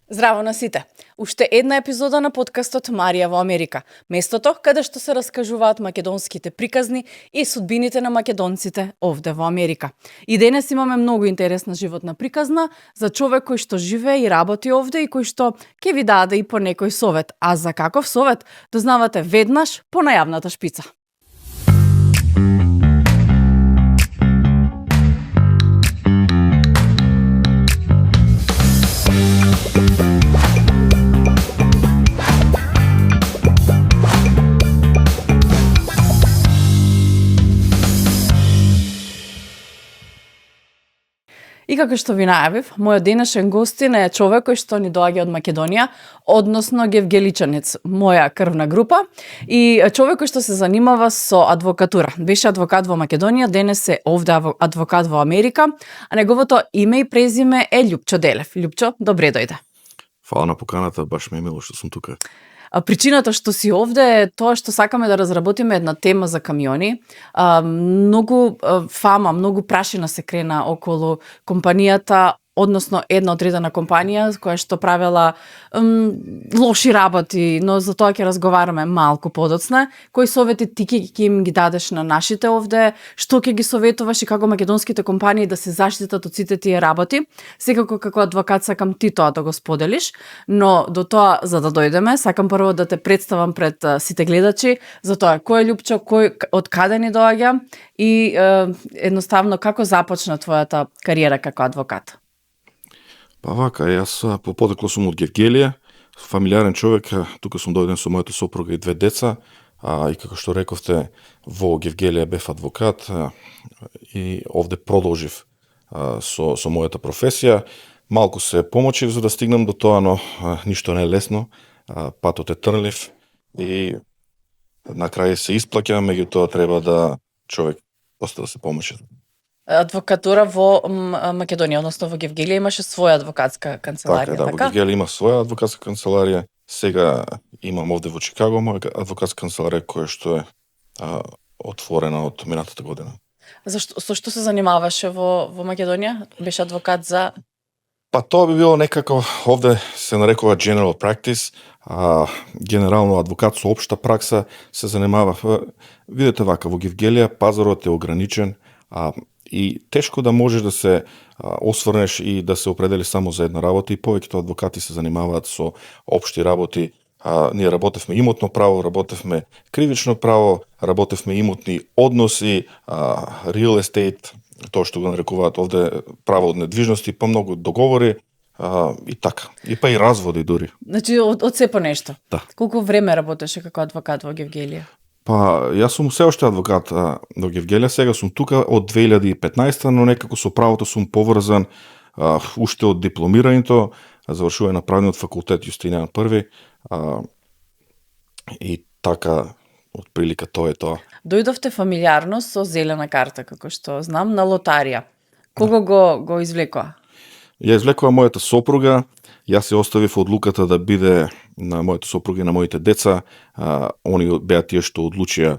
Здраво на сите! Уште една епизода на подкастот Марија во Америка, местото каде што се раскажуваат македонските приказни и судбините на македонците овде во Америка. И денес имаме многу интересна животна приказна за човек кој што живее и работи овде и кој што ќе ви даде и по некој совет. А за каков совет, дознавате веднаш по најавната шпица. И како што ви најавив, мојот денешен гостин е човек кој што ни доаѓа од Македонија, односно гевгеличанец, моја крвна група, и човек кој што се занимава со адвокатура. Беше адвокат во Македонија, денес е овде адвокат во Америка, а неговото име и презиме е Љупчо Делев. Љупчо, добре дојде. Фала на поканата, баш ме е мило што сум тука. Причината што си овде е тоа што сакаме да разработиме една тема за камиони. Многу фама, многу прашина се крена околу компанијата, односно една одредена компанија која што правела лоши работи, но за тоа ќе разговараме малку подоцна. Кои совети ти ќе им ги дадеш на нашите овде, што ќе ги советуваш и како македонските компании да се заштитат од сите тие работи? Секако како адвокат сакам ти тоа да го споделиш, но до тоа за да дојдеме, сакам прво да те представам пред сите гледачи за тоа кој е Љупчо, од каде ни доаѓа и едноставно како започна твојата кариера како адвокат. Па вака, јас по потекло сум од Гевгелија, фамилиарен човек, тука сум дојден со мојата сопруга и две деца, и како што рековте, во Гевгелија бев адвокат и овде продолжив со мојата професија. Малку се помочив за да стигнам до тоа, но ништо не е лесно, патот е трнлив и на крај се исплаќа, меѓутоа треба да човек просто да се помочи. Адвокатура во Македонија, односно во Гевгелија имаше своја адвокатска канцеларија, така? Во Гевгелија има своја адвокатска канцеларија. Сега имам овде во Чикаго моја адвокатска канцеларија која што е отворена од минатата година. Со што се занимаваше во Македонија? Беше адвокат за... Па тоа би било некако, овде се нарекува general practice, генерално адвокат со општа пракса се занимава. Видете вака, во Гевгелија пазарот е ограничен, и тешко да можеш да се осврнеш и да се определи само за една работа, и повеќето адвокати се занимаваат со општи работи. Ние работевме имотно право, работевме кривично право, работевме имотни односи, real estate, тоа што го нарекуваат овде право од недвижности, па многу договори и така. И па и разводи дури. Значи од се по нешто. Да. Колку време работеше како адвокат во Гевгелија? Па, јас сум се уште адвокат во Гевгелија, сега сум тука од 2015, но некако со правото сум поврзан уште од дипломирањето, завршува на правниот факултет Јустинијан I, и така, од прилика тоа е тоа. Дојдовте фамилиарно со зелена карта, како што знам, на лотарија. Кого го извлекоа? Ја извлекоа мојата сопруга, јас се оставив одлуката да биде на мојата сопруга и на моите деца. Они беа тие што одлучија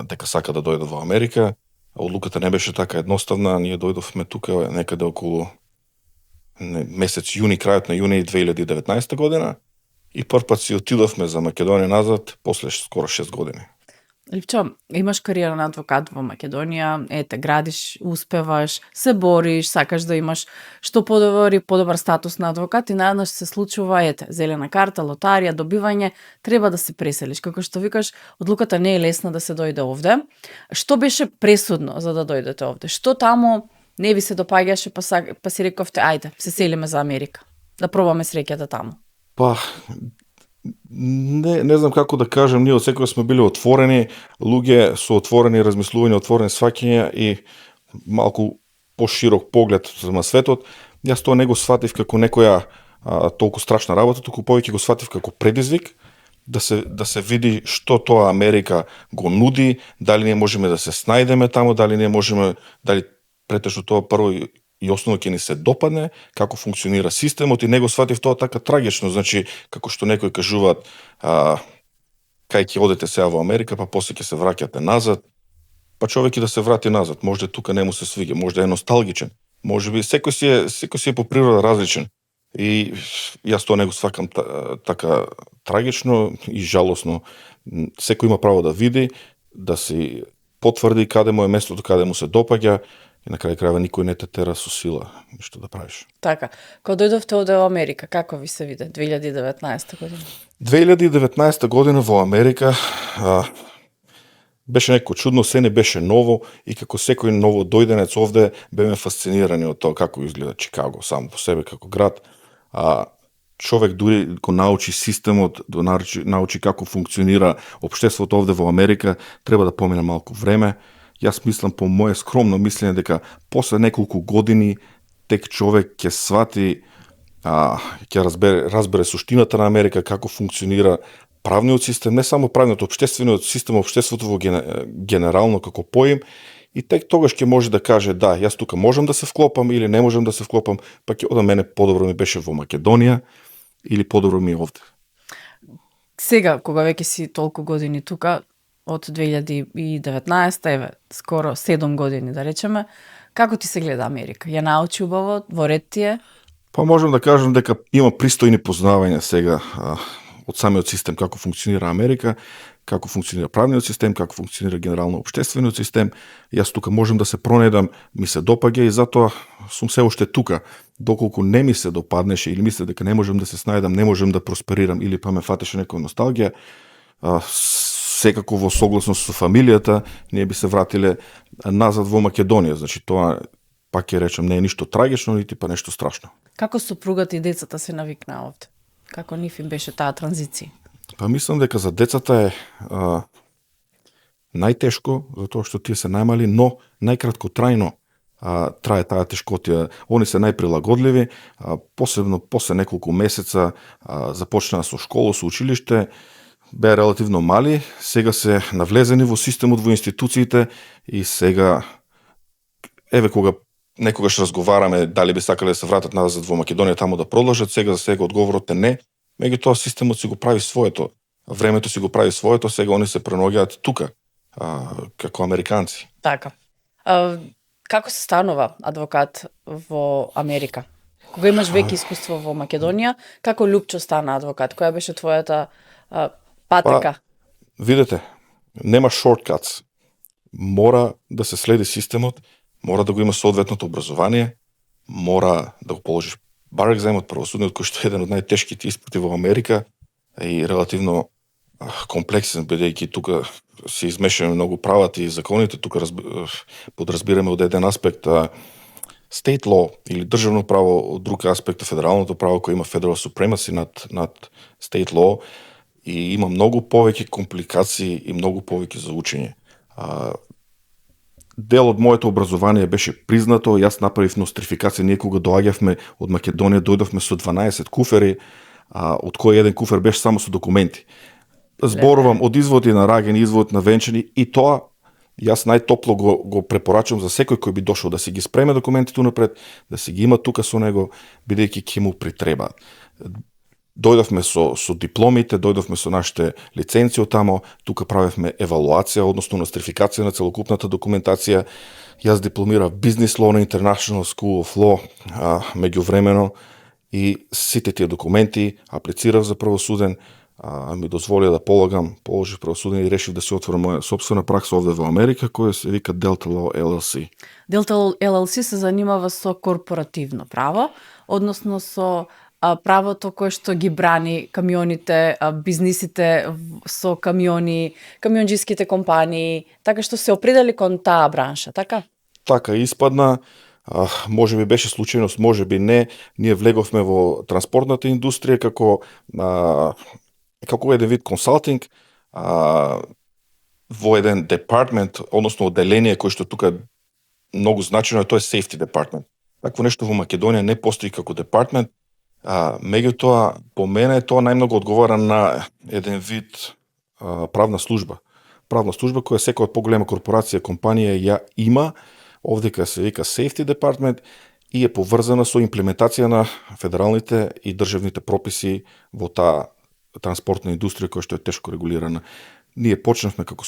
дека сака да дојдат во Америка. Одлуката не беше така едноставна, ние дојдовме тука некаде околу месец јуни, крајот на јуни 2019 година и првпат си отидовме за Македонија назад после скоро 6 години. Љупчо, имаш кариера на адвокат во Македонија, ете, градиш, успеваш, се бориш, сакаш да имаш што подобар статус на адвокат и наеднаш се случува, ете, зелена карта, лотарија, добивање, треба да се преселиш. Како што викаш, одлуката не е лесна да се дојде овде. Што беше пресудно за да дојдете овде? Што таму не ви се допаѓаше, па си рековте, ајде, се селиме за Америка, да пробаме среќата таму? Па, не знам како да кажам, ние од секој сме били отворени, луѓе со отворени размислувања, отворени сваќања и малку поширок поглед на светот. Јас тоа не го сватив како некоја толку страшна работа, туку повеќе го сватив како предизвик да се види што тоа Америка го нуди, дали ние можеме да се снајдеме таму, дали претежно тоа прво и основно ќе ни се допадне, како функционира системот, и него сватив тоа така трагично, значи, како што некои кажуваат, кај ќе одете сега во Америка, па после ќе се враќате назад, па човек и да се врати назад, може тука не му се свиѓа, може да е носталгичен, може би секој си е по природа различен. И јас тоа не го свакам така трагично и жалосно. Секој има право да види, да си потврди каде му е местото, каде му се допаѓа и на крај крајва никој не те тера со сила ништо да правиш. Така, кога дојдовте овде во Америка, како ви се виде 2019 година? 2019 година во Америка беше некој чудно, се не беше ново и како секој ново дојденец овде беме фасцинирани од тоа како изгледа Чикаго само по себе како град. Човек дури го научи системот, научи како функционира општеството овде во Америка, треба да помине малку време. Јас мислам по моје скромно мислење дека после неколку години тек човек ќе свати, ќе разбере суштината на Америка, како функционира правниот систем, не само правниот, општествениот систем, општеството во генерално како поим, и тек тогаш ќе може да каже да, јас тука можам да се вклопам или не можам да се вклопам, па ќе од мене подобро ми беше во Македонија или подобро ми е овде. Сега, кога веќе си толку години тука, од 2019, еве, скоро 7 години да речеме, како ти се гледа Америка? Ја научи убаво, во ред ти е? Па можам да кажам дека има пристојни познавања сега од самиот систем, како функционира Америка, како функционира правниот систем, како функционира генерално општествениот систем. Јас тука можам да се пронедам, ми се допаѓа и затоа сум се уште тука. Доколку не ми се допаднеше или мисле дека не можам да се снајдам, не можам да просперирам или па ме фатеше некоја носталгија, секако во согласност со фамилијата, ние би се вратиле назад во Македонија. Значи тоа, пак ќе речем, не е ништо трагично, нити па нешто страшно. Како сопругата и децата се навикнаа овде? Како нив им беше таа транзиција? Па мислам дека за децата е најтешко, затоа што тие се најмали, но најкраткотрајно трае таа тешкотија. Они се најприлагодливи, посебно после неколку месеца започнаа со школа, со училиште, беа релативно мали, сега се навлезени во системот, во институциите и сега, еве кога некогаш разговараме дали би сакале да се вратат назад во Македонија таму да продолжат, сега за сега одговорот е не. Меѓутоа системот си го прави своето, времето си го прави своето, сега они се преноѓаат тука, како американци. Така. Како се станува адвокат во Америка? Кога имаш веќе искуство во Македонија, како Лупчо стана адвокат? Која беше твојата патека? Видете, нема shortcuts. Мора да се следи системот, мора да го има соодветното образование, мора да го положиш бар екземот правосудниот, кој што е еден од најтешките испити во Америка и релативно комплексен, бидејќи тука се измешаме многу правата и законите, тука подразбираме од еден аспект state law или државно право, од друг аспект федералното право кој има federal supremacy над state law и има многу повеќе компликации и многу повеќе за учење. Дел од моето образование беше признато, јас направив нострификација, ние кога доаѓавме од Македонија, дојдовме со 12 куфери, од кој еден куфер беше само со документи. Зборувам од изводи на раѓани, извод на венчани и тоа јас најтопло го препорачувам за секој кој би дошол да си ги спреме документите напред, да си ги има тука со него, бидејќи ќе му притреба. Дојдовме со дипломите, дојдовме со нашите лиценци од тамо, тука правевме евалуација, односно нострификација на целокупната документација. Јас дипломирав Business Law на International School of Law меѓувремено и сите тие документи аплицирав за правосуден, ми дозволи да положив правосуден и решив да се отворам моја сопствена пракса овде во Америка, која се вика Delta Law LLC. Delta Law LLC се занимава со корпоративно право, односно со правото кое што ги брани камионите, бизнисите со камиони, камионџиските компании, така што се определи кон таа бранша, така? Така испадна, може би беше случајност, може би не, ние влеговме во транспортната индустрија како еден вид консалтинг, во еден департмент, односно одделение кој што тука многу значено е, тоа е safety department. Такво нешто во Македонија не постои како департмент. Меѓутоа, по мене тоа најмногу одговара на еден вид правна служба. Правна служба која секоја поголема корпорација, компанија ја има, овде кај се вика Safety Department и е поврзана со имплементација на федералните и државните прописи во таа транспортна индустрија која што е тешко регулирана. Ние почнавме како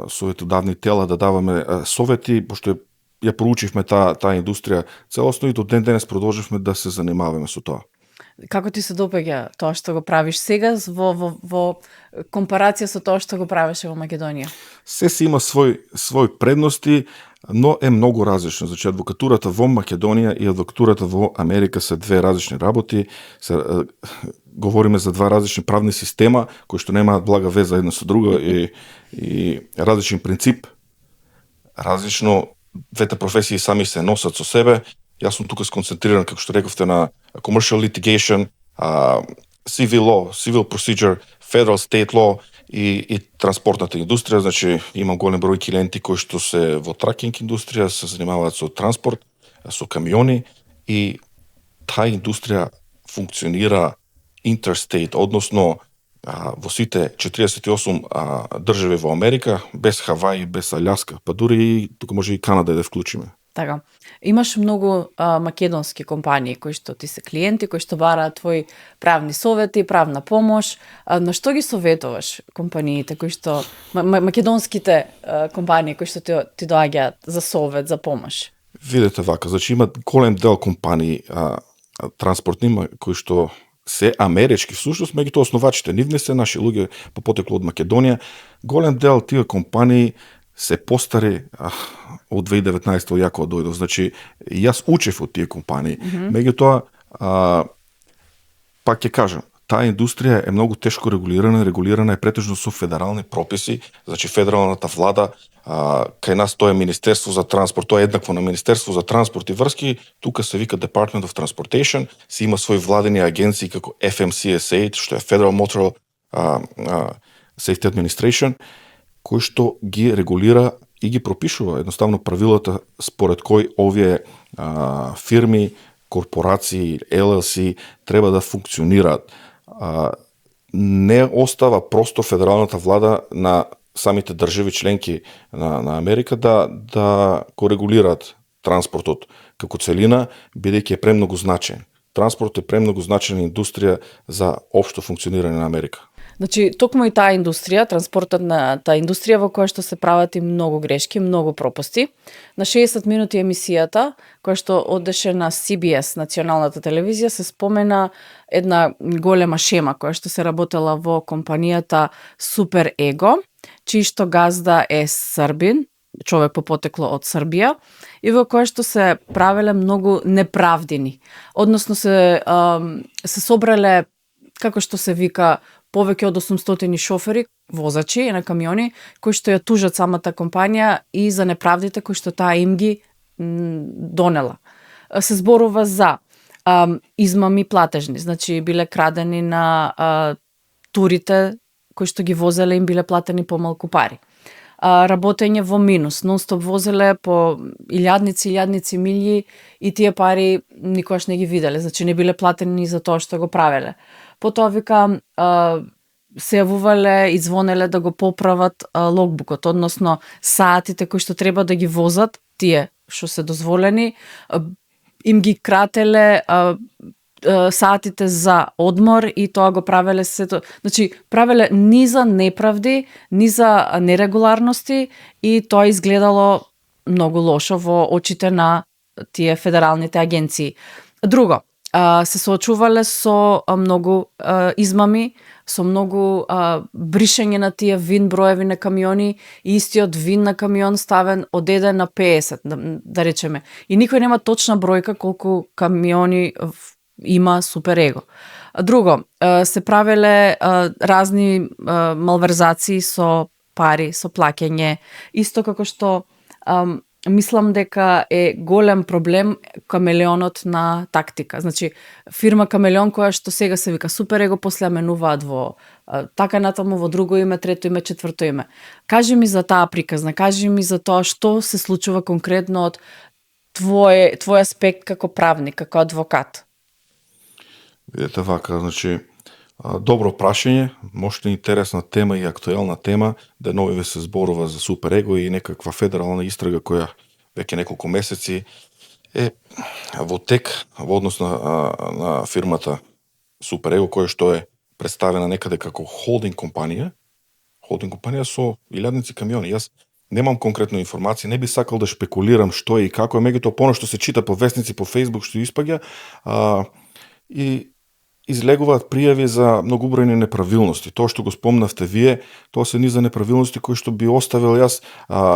советодавни тела да даваме совети, пошто ја проучивме таа индустрија целосно и до ден денес продолживме да се занимаваме со тоа. Како ти се допаѓа тоа што го правиш сега во компарација со тоа што го правеше во Македонија? Се си има свој предности, но е многу различно. Значи, адвокатурата во Македонија и адвокатурата во Америка се две различни работи. Говориме за два различни правни система, кои што немаат блага веза една со друга и различен принцип. Различно, двете професии сами се носат со себе. Јас сум тука сконцентриран, како што рековте, на commercial litigation, civil law, civil procedure, federal state law и транспортната индустрија. Значи, имам голем број клиенти кои што се во тракинг индустрија, се занимаваат со транспорт, со камиони и таа индустрија функционира interstate, односно во сите 48 држави во Америка, без Хаваи, без Аљаска, па дури и тука може и Канада да вклучиме. Така. Имаш многу македонски компании кои што ти се клиенти, кои што бараат твои правни совети, правна помош. На што ги советуваш компаниите кои што македонските компании кои што ти доаѓаат за совет, за помош? Видете вака, значи има голем дел компании транспортни кои што се амерички, всушност, меѓутоа основачите нивни се наши луѓе по потекло од Македонија. Голем дел тие компании се постари од 2019 јако дојдов. Значи, јас учев од тие компании. Меѓутоа, пак ќе кажам, таа индустрија е многу тешко регулирана е претежно со федерални прописи. Значи, федералната влада, кај нас тоа е Министерство за транспорт, тоа е еднакво на Министерство за транспорт и врски, тука се вика Department of Transportation, си има своји владени агенции како FMCSA, што е Federal Motor Safety Administration, кој што ги регулира и ги пропишува едноставно правилата според кои овие фирми, корпорации, LLC треба да функционираат. Не остава просто федералната влада на самите држави членки на Америка да го регулираат транспортот како целина, бидејќи е премногу значаен. Транспорт е премногу значајна индустрија за општо функционирање на Америка. Значи, токму и таа индустрија, транспортната индустрија во која што се прават и многу грешки, многу пропусти. На 60 минути емисијата, која што одеше на CBS, националната телевизија, се спомена една голема шема која што се работела во компанијата Супер Его, чиј што газда е Србин, човек по потекло од Србија, и во која што се правеле многу неправдини. Односно се собрале, како што се вика, повеќе од 800 шофери, возачи на камиони, кои што ја тужат самата компанија и за неправдите кои што таа им ги донела. Се зборува за измами платежни, значи биле крадени на турите кои што ги возеле, им биле платени помалку пари. Работење во минус, нон-стоп возеле по илјадници милји и тие пари никогаш не ги виделе, значи не биле платени ни за тоа што го правеле. Потоа вика се јавувале и звонеле да го поправат логбукот, односно саатите кои што треба да ги возат, тие што се дозволени, им ги крателе саатите за одмор и тоа го правеле сето. Значи, правеле ни за неправди, ни за нерегуларности и тоа изгледало многу лошо во очите на тие федералните агенции. Друго, се соочувале со многу измами, со многу бришење на тие вин броеви на камиони и истиот вин на камион ставен од 1 на 50, да речеме. И никој нема точна бројка колку камиони има Супер Его. Друго, се правеле разни малверзации со пари, со плаќање, исто како што мислам дека е голем проблем камелеонот на тактика. Значи, фирма Камелеон која што сега се вика Супер Его, после менуваат во така натаму во друго име, трето име, четврто име. Кажи ми за таа приказна, кажи ми за тоа што се случува конкретно од твој аспект како правник, како адвокат. Видете вака, значи, добро прашање, можете интересна тема и актуелна тема, деновиве се зборува за Супер Его и некаква федерална истрага која веќе неколку месеци е во тек во однос на фирмата Супер Его, која што е представена некаде како холдинг компанија со илјадници камиони. Јас немам конкретно информација, не би сакал да шпекулирам што е и како е, меѓутоа по што се чита по вестници, по Facebook што испаѓа, и излегуваат пријави за многобројни неправилности. Тоа што го спомнавте вие, тоа се низа неправилности кои што би оставил јас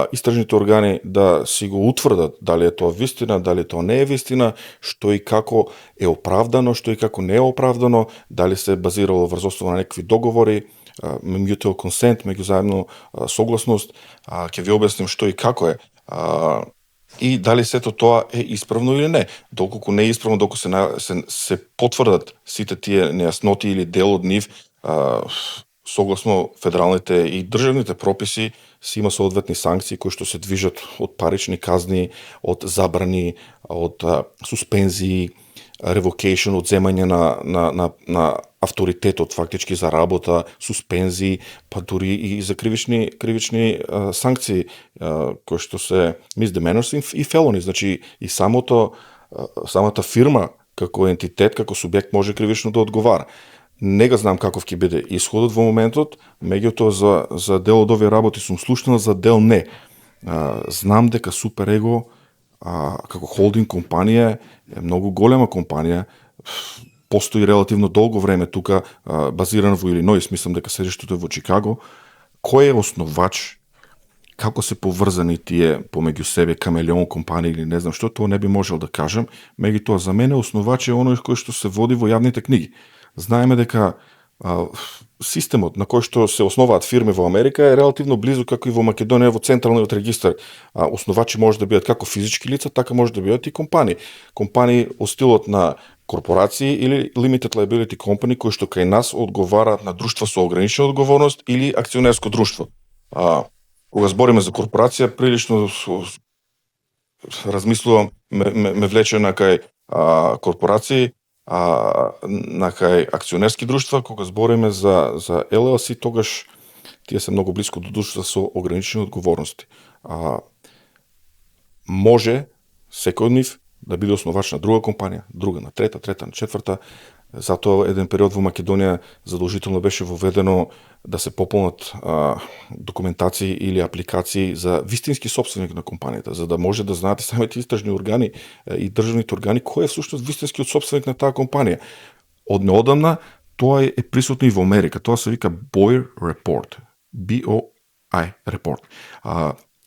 истражните органи да си го утврдат дали е тоа вистина, дали тоа не е вистина, што и како е оправдано, што и како не е оправдано, дали се базирало врз основа на некакви договори, mutual consent, меѓузаемно согласност, ќе ви објасним што и како е. И дали сето тоа е исправно или не. Доколку не е исправно, доколку се потврдат сите тие нејасноти или дел од нив, согласно федералните и државните прописи, си има соодветни санкции кои што се движат од парични казни, од забрани, од суспензии, revocation, одземање на авторитетот фактички за работа, суспензии, па дури и за кривични санкции кои што се misdemeanors и felony, значи и самата фирма како ентитет, како субјект може кривично да одговара. Не ga знам каков ќе биде исходот во моментот, меѓутоа за дел од овие работи сум слушнал, за дел не. Знам дека Суперего како холдинг компанија е многу голема компанија, постои релативно долго време тука, базиран во Илиноис, мислам дека седиштето е во Чикаго. Кој е основач, како се поврзани тие помеѓу себе, камелеон компании или не знам што, тоа не би можел да кажам, меѓутоа за мене основач е оној кој што се води во јавните книги. Знаеме дека системот на кој што се основаат фирми во Америка е релативно близу како и во Македонија во централниот регистар. Основачи може да бидат како физички лица, така може да бидат и компании. Компании од стилот на корпорации или limited liability company кои што кај нас одговараат на друштва со ограничена одговорност или акционерско друштво. Кога збориме за корпорација, прилично размислувам, ме влече на кај корпорации, на кај акционерски друштва. Кога збориме за LLC, тогаш тие се многу близко до друштва со ограничени одговорности. Може секој од нив да биде основач на друга компанија, друга на трета на четврта. Затоа еден период во Македонија задолжително беше воведено да се пополнат документации или апликации за вистински собственик на компанијата, за да може да знаат самите истражни органи и државните органи кој е всушност вистинскиот собственик на таа компанија. Од неодамна тоа е присутно и во Америка. Тоа се вика Boyer Report. BOI Report.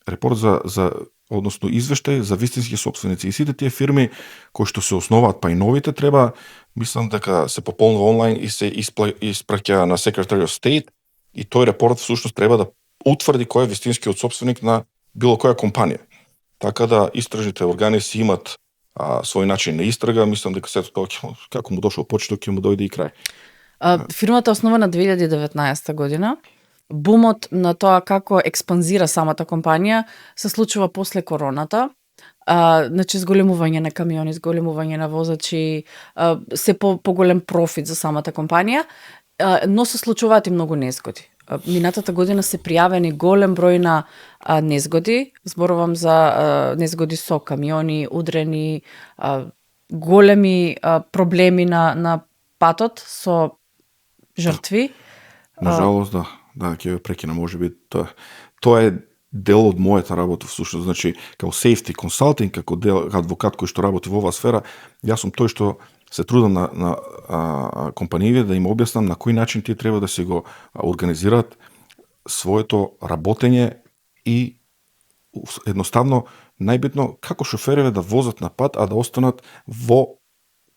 Репорт за односно извештај за вистински собственици. И сите тие фирми кои што се основаат, па и новите, треба, мислам дека се пополнува онлайн и се испраќа на Secretary of State, и тој репорт всушност треба да утврди кој е вистинскиот собственик на било која компанија. Така да истражните органи си имат свој начин на истрага, мислам дека сето тоа како му дошол почеток, ќе му дојде и крај. Фирмата е основана 2019 година. Бумот на тоа како експанзира самата компанија се случува после короната. Значи зголемување на камиони, зголемување на возачи, се поголем профит за самата компанија, но се случуваат и многу незгоди. Минатата година се пријавени голем број на незгоди, зборувам за незгоди со камиони, удрени, големи проблеми на патот со жртви. Нажалост, да, ќе ве прекина, можеби тоа е дел од мојата работа всушност, значи како safety consulting, како адвокат кој што работи во оваа сфера, јас сум тој што се трудам на компаниите да им објаснам на кој начин тие треба да се го организираат своето работење и едноставно најбитно како шоферите да возат на пат, а да останат во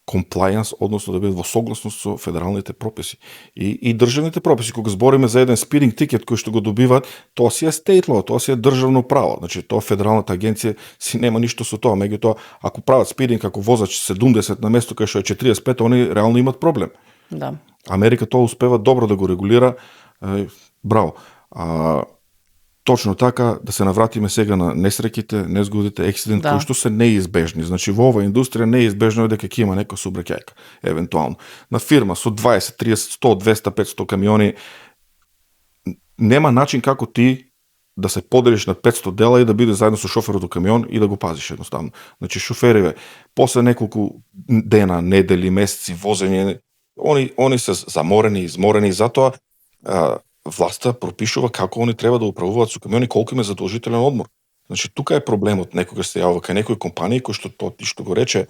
compliance, односно да бидат во согласност со федералните прописи и државните прописи. Кога збориме за еден спидинг тикет кој што го добиваат, тоа си е state law, тоа си е државно право. Значи тоа федералната агенција си нема ништо со тоа, меѓутоа ако прават спидинг како возач 70 на место кај што е 45, они реално имат проблем. Да. Америка тоа успева добро да го регулира. Браво. Точно така, да се навратиме сега на несреќите, незгодите, ексидент, кои што се неизбежни. Значи, во оваа индустрија неизбежно е дека ќе има некоја сообраќајка, евентуално. На фирма со 20, 30, 100, 200, 500 камиони, нема начин како ти да се поделиш на 500 дела и да биде заедно со шоферот до камион и да го пазиш едноставно. Значи, шофериве, после неколку дена, недели, месеци возење, они се заморени, изморени, затоа власта пропишува како они треба да управуваат со камиони, колку им е задолжителен одмор. Значи тука е проблемот, некогаш се јавува кај некои компании кои што што го рече,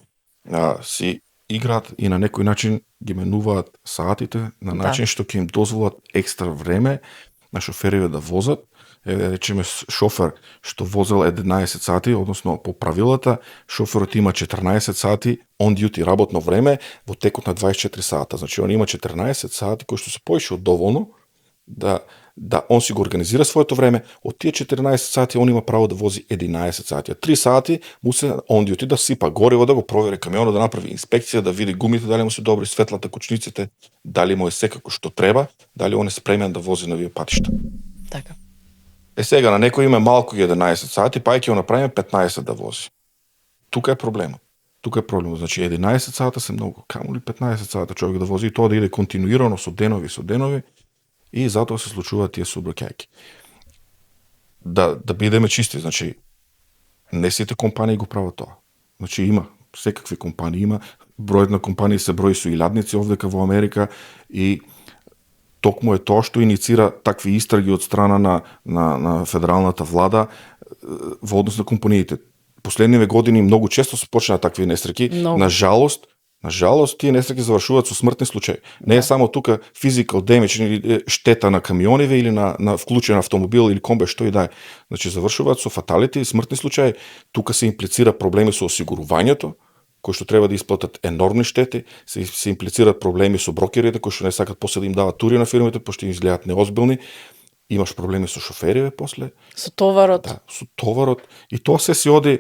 си играат и на некој начин ги менуваат саатите на начин што ќе им дозволат екстра време на шофериве да возат. Речеме шофер што возел 11 сати, односно по правилата, шоферот има 14 сати on duty работно време во текот на 24 сата. Значи он има 14 сати кои што се повеќе од доволно да он си го организира своето време. Од тие 14 сати он има право да вози 11 сати. 3 сати му се on duty да сипа гориво, да го провери камионот, да направи инспекција, да види гумите дали му се добри, светлата, кочниците, дали му е секако што треба, дали он е спремен да вози на овие патишта. Така. Сега на некој има малку 11 сати, па ќе го направиме 15 да вози. Тука е проблемот. Значи 11 сата се многу, камо ли 15 сата човек да вози и тоа да иде континуирано со денови и затоа се случуваат тие сообраќајки. Да бидеме чисти, значи не сите компании го прават тоа. Значи има секакви компании, има бројот на компании се брои со илјадници овдека во Америка и токму е тоа што иницира такви истраги од страна на федералната влада во однос на компаниите. Последниве години многу често се почнаа такви несреќи. На жалост, тие несреќи завршуваат со смртни случаи. Не е само тука physical damage или штета на камиониве или на вклучен автомобил или комбе, што и да е. Значи завршуваат со фаталити и смртни случаи. Тука се имплицира проблеми со осигурувањето, кои што треба да исплатат енормни штети, се имплицираат проблеми со брокерите, кои што не сакат после да им дават тури на фирмите, пошто им изгледаат неозбилни. Имаш проблеми со шофериве после. Со товарот. Да, со товарот. И тоа се си оди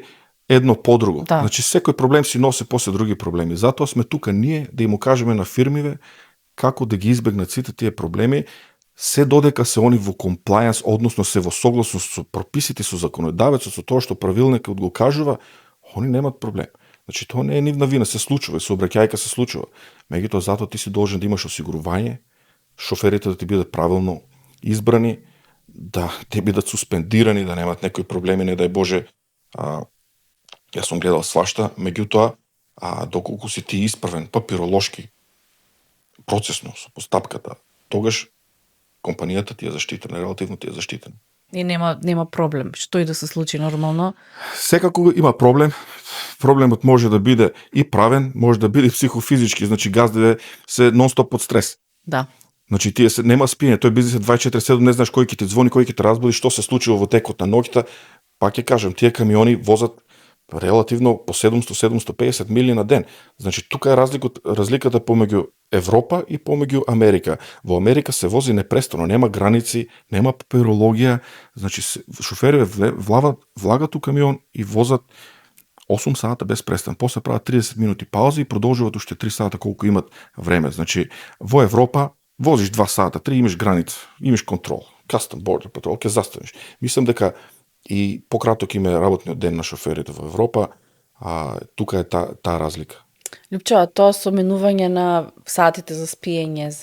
едно по друго. Да. Значи секој проблем си носи после други проблеми. Затоа сме тука ние да им окажеме на фирмиве како да ги избегнат сите тие проблеми, се додека се они во комплајанс, односно се во согласност со прописите, со законодавецот, со тоа што правилникот го кажува, они немат проблем. Значи тоа не е нивна вина, се случува, сообраќајка се случува. Меѓутоа затоа ти си должен да имаш осигурување, шоферите да ти бидат правилно избрани, да те бидат суспендирани, да немат некои проблеми, не дај Боже. Јас сум гледал свашта, меѓутоа, доколку си ти исправен папиролошки, процесно, со постапката, тогаш компанијата ти е заштитена, релативно ти е заштитена. И нема проблем, што и да се случи нормално. Секако има проблем. Проблемот може да биде и правен, може да биде психофизички, значи газдиве се нон-стоп под стрес. Да. Значи тие нема спиење, тој бизнис е 24/7, не знаеш кој ќе ти звони, кој ќе те разбуди, што се случува во текот на ноќта. Пак ќе кажам, тие камиони возат релативно по 700-750 мили на ден. Значи тука е разликата помеѓу Европа и помеѓу Америка. Во Америка се вози непрестано, нема граници, нема папирологија, значи шофериве влагат у камион и возат 8 сата без престан. После прават 30 минути пауза и продолжуваат уште 3 сата колку имат време. Значи во Европа возиш 2 сата, 3 имаш граница, имаш контрол, custom border patrol, ќе застанеш. Мислам дека и пократок им е работниот ден на шоферите во Европа, тука е таа разлика. Лјупчо, тоа со менување на сатите за спиење,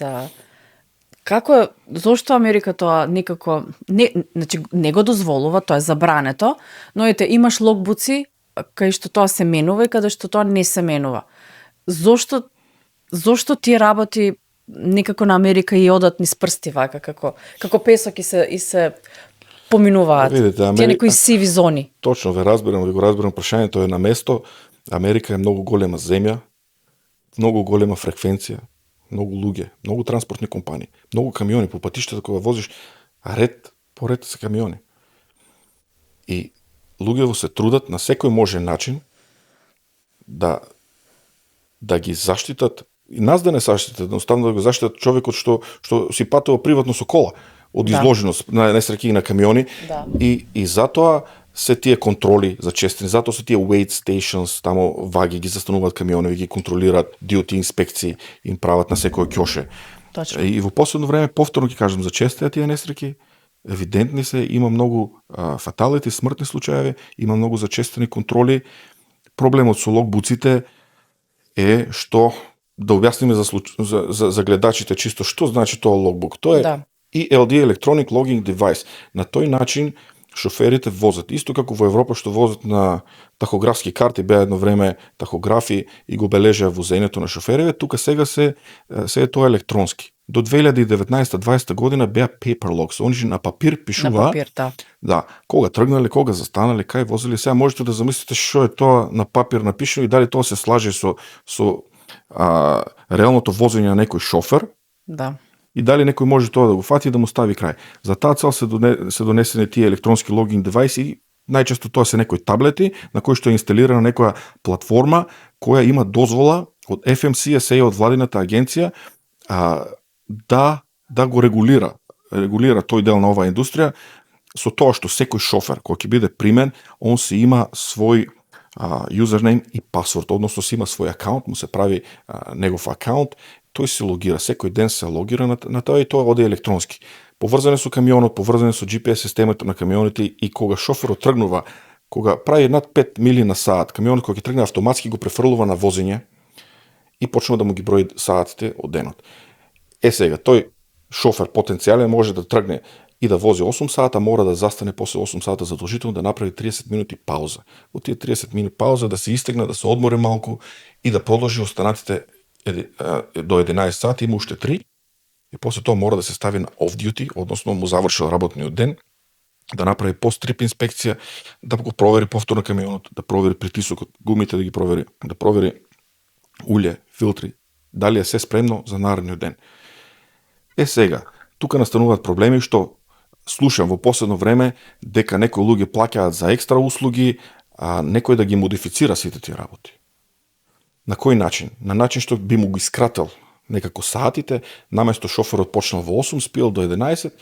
како е, зошто Америка тоа некако значи не го дозволува, тоа е забрането, но имаш логбуци кај што тоа се менува и каде што тоа не се менува. Зошто тие работи некако на Америка и одат низ прсти вака како песок и се поминуваат. Видите, тие некои сиви зони. Точно, го разбирам, прашањето е на место. Америка е многу голема земја, многу голема фреквенција, многу луѓе, многу транспортни компании, многу камиони по патиштата кога возиш, ред по ред се камиони. И луѓето се трудат на секој можен начин да ги заштитат, и нас да не заштитат, едноставно да го заштитат човекот што си патува приватно со кола од изложеност на несреќи и на камиони. Да. И затоа се тие контроли за честини, затоа се тие weight stations, тамо ваги ги застануваат камиони, ги контролираат, DOT инспекции им прават на секој ќоше. Точно. И во последно време повторно ќе кажам за честите тие несреќи, евидентни се, има многу фаталити, смртни случаи, има многу зачестени контроли. Проблемот со логбуците е што да објасниме за гледачите чисто што значи тоа логбук. Тоа е ELD, Electronic Logging Device. На тој начин шоферите возат. Исто како во Европа што возат на тахографски карти, беа едно време тахографи и го бележеа возењето на шофериве, тука сега се е тоа електронски. до 2019-2020 година беа paper logs. Они на папир пишуваа. На папир, да. Да, кога тргнале, кога застанале, кај возеле. Сега можете да замислите што е тоа на папир напишано и дали тоа се слаже со реалното возење на некој шофер. Да. И дали некој може тоа да го фати и да му стави крај. За таа цел се донесени тие електронски логин девајси. Најчесто тоа се некои таблети на кои што е инсталирана некоја платформа која има дозвола од FMCSA, од владината агенција, да го регулира тој дел на оваа индустрија, со тоа што секој шофер кој ќе биде примен, он си има свој юзернейм и пасворд, односно си има свој акаунт, му се прави негов акаунт, тој се логира, секој ден се логира на тоа и тоа оде електронски. Поврзане со камионот, поврзане со GPS системата на камионите и кога шоферот тргнува, кога прави над 5 мили на саат, камионот кога ќе тргне автоматски го префрлува на возење и почнува да му ги брои саатите од денот. Сега, тој шофер потенцијален може да тргне и да вози 8 сата, мора да застане после 8 сата задолжително да направи 30 минути пауза. Во тие 30 минути пауза да се истегне, да се одмори малку и да продолжи останатите до 11 сати, има уште 3. И после тоа мора да се стави на off duty, односно му завршил работниот ден, да направи пост-трип инспекција, да го провери повторно камионот, да провери притисокот, гумите да ги провери, да провери улје, филтри, дали е се спремно за наредниот ден. Сега, тука настануваат проблеми што слушам во последно време дека некои луѓе плаќаат за екстра услуги, а некој да ги модифицира сите тие работи. На кој начин? На начин што би му ги скратил некако саатите, наместо шоферот почнал во 8, спиел до 11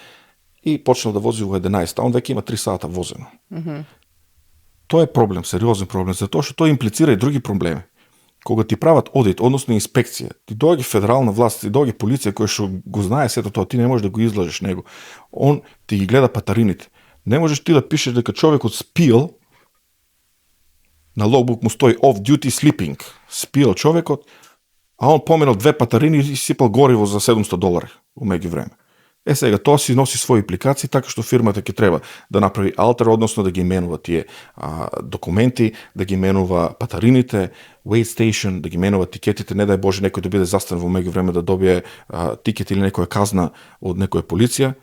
и почнал да вози во 11, а он веќе има 3 сата возено. Тоа е проблем, сериозен проблем, затоа што тоа имплицира и други проблеми. Кога ти прават одит, односно инспекција, ти доаѓа федерална власт, ти доаѓа полиција која што го знае сето тоа, ти не можеш да го излажеш него. Он ти ги гледа патарините. Не можеш ти да пишеш дека човекот спиел, на логбук му стои off duty sleeping, спиел човекот, а он поминал 2 патарини и сипал гориво за $700 у меѓувреме. Сега тоа си носи своји импликации, така што фирмата ќе треба да направи алтер, односно да ги менува тие документи, да ги менува патарините, weight station, да ги менува тикетите, не дај Боже некој да биде застан во меѓувреме да добие тикет или некоја казна од некоја полиција,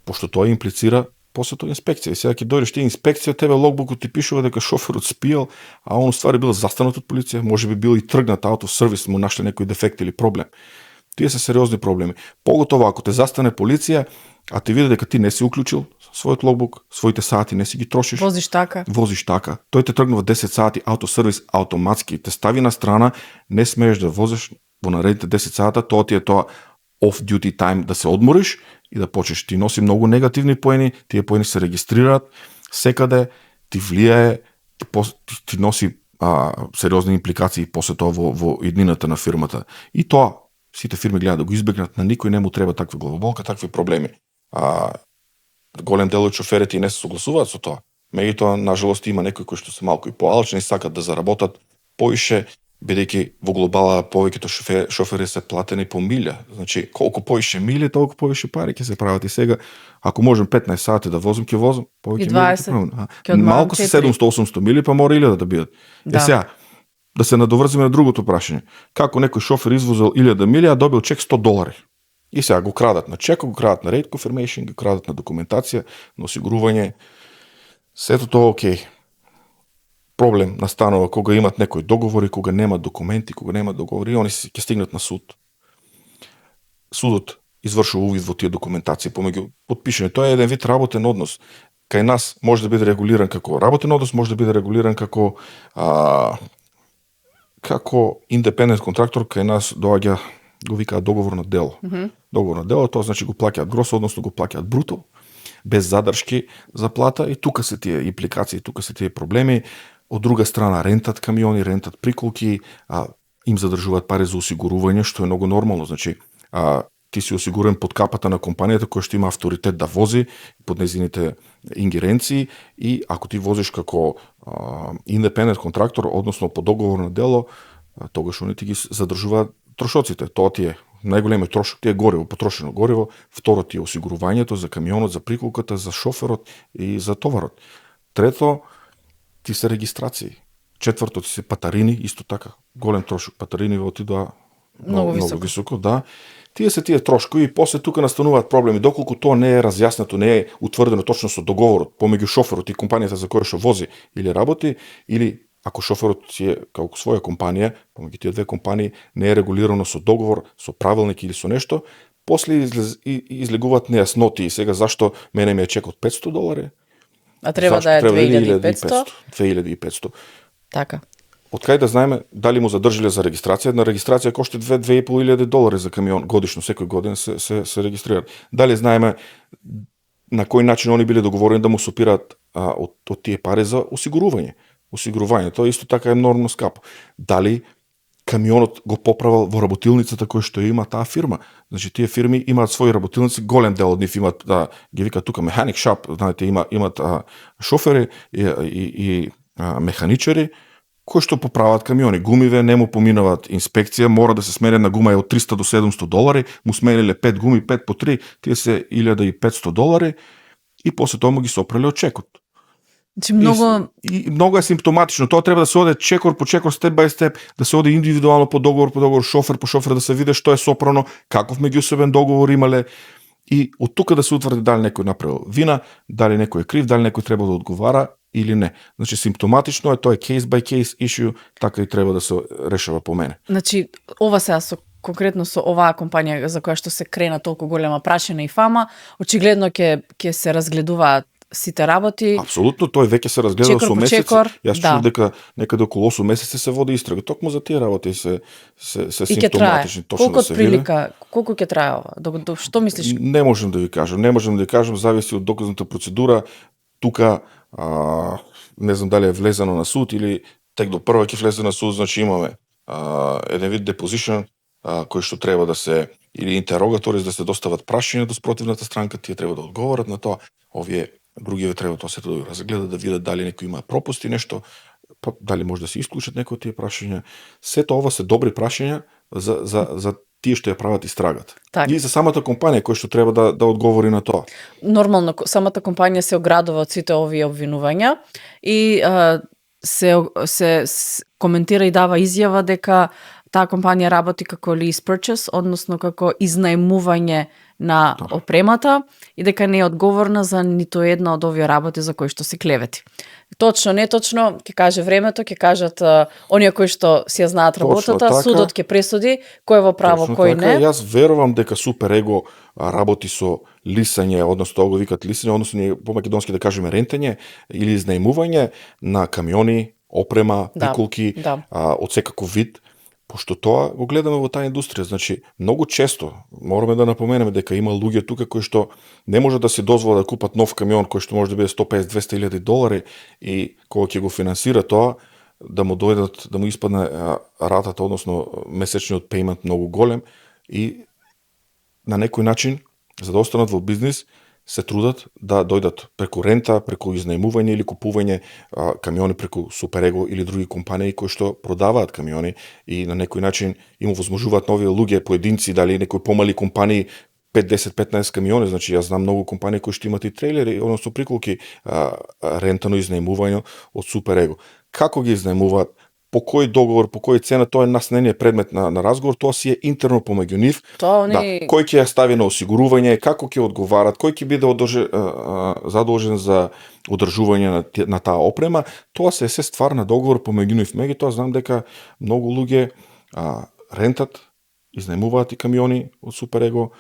пошто тоа имплицира после тоа инспекција. И сега ќе дојдеш ти инспекција, тебе логбукот ти пишува дека шоферот спиел, а он ствари бил застанат од полиција, може би бил и тргнат аут оф сервис, му нашли некој дефект или проблем. Тие се сериозни проблеми. Поготово ако те застане полиција, а ти види дека ти не си уклучил својот логбук, своите сати не си ги трошиш. Возиш така. Тој те тргнува 10 сати аутосервис автоматски, те стави на страна, не смееш да возиш во наредните 10 сата, тоа ти е тоа off duty time да се одмориш и да почнеш. Ти носи многу негативни поени, тие поени се регистрираат секаде, ти влијае, ти носи сериозни импликации после тоа во иднината на фирмата. И тоа сите фирми гледаат да го избегнат, на никој не му треба таква главоболка, такви проблеми. Голем дел од шоферите и не се согласуваат со тоа. Меѓутоа, нажалост, има некои кои што се малку и поалчни, сакат да заработат поише, бидејќи во глобала повеќето шофери се платени по милја. Значи, колку поише милји, толку повише пари ќе се прават. И сега, ако можем 15 сати да возам, ќе возам. И 20. Малку се 700-800 милји, па мора 1000 да бидат. Да. Сега, да се надоврзиме на другото прашање. Како некој шофер извозил 1000 милји, а добил чек $100? И сега го крадат на чек, го крадат на rate confirmation, го крадат на документација, на осигурување. Сето тоа окей. Проблем настанува кога имат некои договори, кога немат документи, кога немат договори, они ќе стигнат на суд. Судот извршува увид во тие документации помеѓу потпишани. Тоа е еден вид работен однос. Кај нас може да биде регулиран како работен однос, може да биде регулиран како индепендент контрактор. Кај нас доаѓа, го викаат договор на дело. Договор на дело, тоа значи го плаќаат грос, односно го плаќаат бруто, без задршки за плата, и тука се тие импликации, тука се тие проблеми. Од друга страна рентат камиони, рентат приколки, им задржуваат пари за осигурување, што е многу нормално. Значи, ти си осигурен под капата на компанијата која што има авторитет да вози под незините ингеренции, и ако ти возиш како индепендент контрактор, односно по договор на дело, тогаш они ти ги задржуваат трошоците. Тоа ти е најголемиот трошок, ти е гориво, потрошено гориво, второ ти е осигурувањето за камионот, за приколката, за шоферот и за товарот. Трето, ти се регистрации. Четврто ти се патарини, исто така, голем трошок. Патарини отидоа Многу високо, да. Тие се тие трошкови и после тука настануваат проблеми, доколку тоа не е разјаснето, не е утврдено точно со договорот помеѓу шоферот и компанијата за која што вози или работи, или ако шоферот си е како своја компанија, помеѓу тие две компании не е регулирано со договор, со правилник или со нешто, после излегуваат нејасноти и сега зашто мене ми е чек од $500, а треба да е 2500. 2500. Така. Од кај да знаеме дали му задржиле за регистрација? Една регистрација кошта $2,500 за камион годишно, секој годин се регистрираат. Дали знаеме на кој начин они биле договорени да му сопираат од тие пари за осигурување? Осигурувањето исто така е нормално скапо. Дали камионот го поправал во работилницата која што има таа фирма? Значи тие фирми имаат своји работилници, голем дел од нив имаат ги викаат тука mechanic shop, знаете, имаат шофери и механичари кои што поправаат камиони. Гумиве не му поминаваат инспекција, мора да се смени една гума од $300 до $700, му смениле 5 гуми, 5 по 3, тие се $1,500 и после тоа му ги сопреле од чекот. Значи многу е симптоматично. Тоа треба да се оде чекор по чекор, степ бај степ, да се оде индивидуално по договор, шофер по шофер, да се види што е сопрано, каков меѓусебен договор имале и од тука да се утврди дали некој направил вина, дали некој е крив, дали некој треба да одговара или не. Значи симптоматично е, тоа е case by case issue, така и треба да се решава по мене. Значи ова сега конкретно со оваа компанија за која што се крена толку голема прашина и фама, очигледно ќе се разгледуваат сите работи. Апсолутно, тој веќе се разгледал со месеци. Јас чув дека некаде околу 8 месеци се води истрага. Токму за тие работи се симптоматични, точно да се види. Колку ќе трае ова? Што мислиш? Не можам да ви кажам, зависи од доказната процедура. Тука не знам дали е влезено на суд или тек до прва ќе влезе на суд, значи имаме еден вид deposition кој што треба да се или интеррогатори да се достават прашања до спротивната странка, тие треба да одговорат на тоа. Овие другиве треба тоа сето да разгледат, да видат дали некој има пропусти нешто, па дали може да се исклучат некои од тие прашања. Сето ова се добри прашања за тие што ја прават истрагата. Так. И за самата компанија која што треба да одговори на тоа. Нормално самата компанија се оградува од сите овие обвинувања и се коментира и дава изјава дека таа компанија работи како lease purchase, односно како изнаемување на опремата и дека не е одговорна за ниту една од овие работи за кои што се клевети. Точно, неточно, ќе каже времето, ќе кажат оние кои што си ја знаат работата, така, судот ќе пресуди кој е во право, кој така, не. Јас верувам дека Суперего работи со лисање, односно тоа го викат лисање, односно ние по македонски да кажеме рентање или изнаемување на камиони, опрема, пикулки, од секаков вид. Пошто тоа го гледаме во таа индустрија, значи многу често мораме да напоменеме дека има луѓе тука кои што не може да си дозволат да купат нов камион кој што може да биде $150,000-200,000 и кога ќе го финансира тоа да му дојдат, да му испадне ратата, односно месечниот пејмент многу голем и на некој начин за да останат во бизнис се трудат да дојдат преку рента, преку изнаемување или купување камиони преку Суперего или други компании кои што продаваат камиони и на некој начин им овозможуваат нови луѓе, поединци, дали некои помали компании 5, 10, 15 камиони, значи јас знам многу компании кои што имат и трейлери, односно приколки рентано изнаемување од Суперего. Како ги изнаемуваат? По кој договор, по кој цена, тоа е нас не е предмет на разговор, тоа си е интерно помеѓу нив. Кој ќе ја стави на осигурување, како ќе одговарат, кој ќе биде задолжен за одржување на таа опрема, тоа се ствар на договор помеѓу нив. Меѓутоа знам дека многу луѓе рентат, изнаемуваат и камиони од Суперего.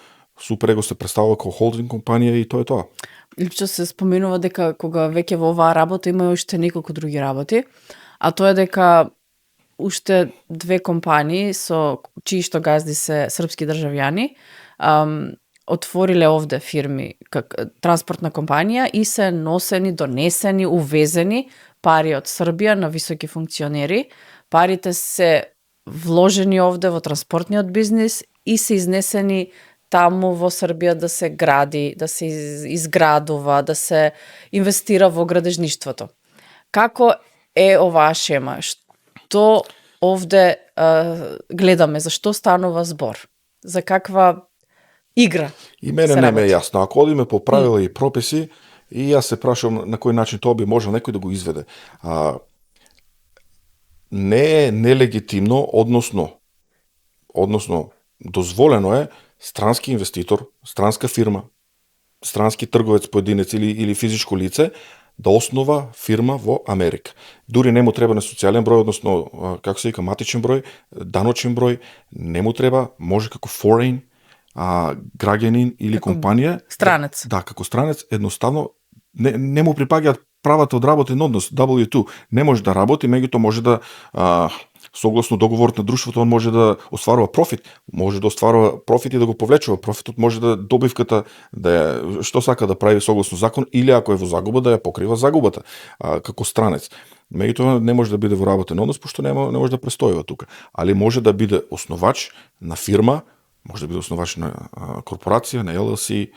Суперего се представува како холдинг компанија и тоа е тоа. Лично се споменува дека кога веќе во оваа работа има уште неколку други работи, а тоа е дека уште две компании со чии што газди се српски државјани отвориле овде фирми транспортна компанија и се носени, донесени, увезени пари од Србија на високи функционери. Парите се вложени овде во транспортниот бизнис и се изнесени таму во Србија да се гради, да се изградува, да се инвестира во градежништвото. Како е оваа шема? Што овде гледаме? За што станува збор? За каква игра? И мене не ме е јасно. Ако одиме по правила и прописи, и јас се прашувам на кој начин тоа би можел некој да го изведе. Не е нелегитимно, односно односно дозволено е странски инвеститор, странска фирма, странски трговец поединец или физичко лице да основа фирма во Америка. Дури не му треба на социјален број, односно, како се вика, матичен број, даночен број, не му треба, може како foreign, граѓанин или како компанија. Странец. Да, како странец, едноставно не му припаѓаат правата од работен однос, W2. Не може да работи, меѓутоа може да согласно договорот на друштвото, он може да остварува профит, може да остварува профит и да го повлечува. Профитот може да добивката да ја, што сака да прави согласно закон, или ако е во загуба да ја покрива загубата како странец. Меѓутоа не може да биде во работен однос, пошто не може да престојува тука. Али може да биде основач на фирма, може да биде основач на корпорација, на LLC,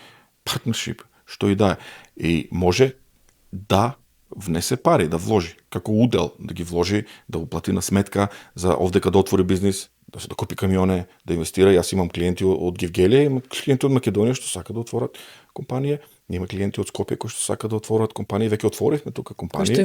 partnership, што и да е. И може да внесе пари, да вложи, како удел, да ги вложи, да уплати на сметка за овдека да отвори бизнис, да купи камионе, да инвестира. Јас имам клиенти од Гевгелија, имам клиенти од Македонија што сакаат да отворат компанија, има клиенти од Скопје кои што сакаат да отворат компанија, веќе отворивме тука компанија. Кои што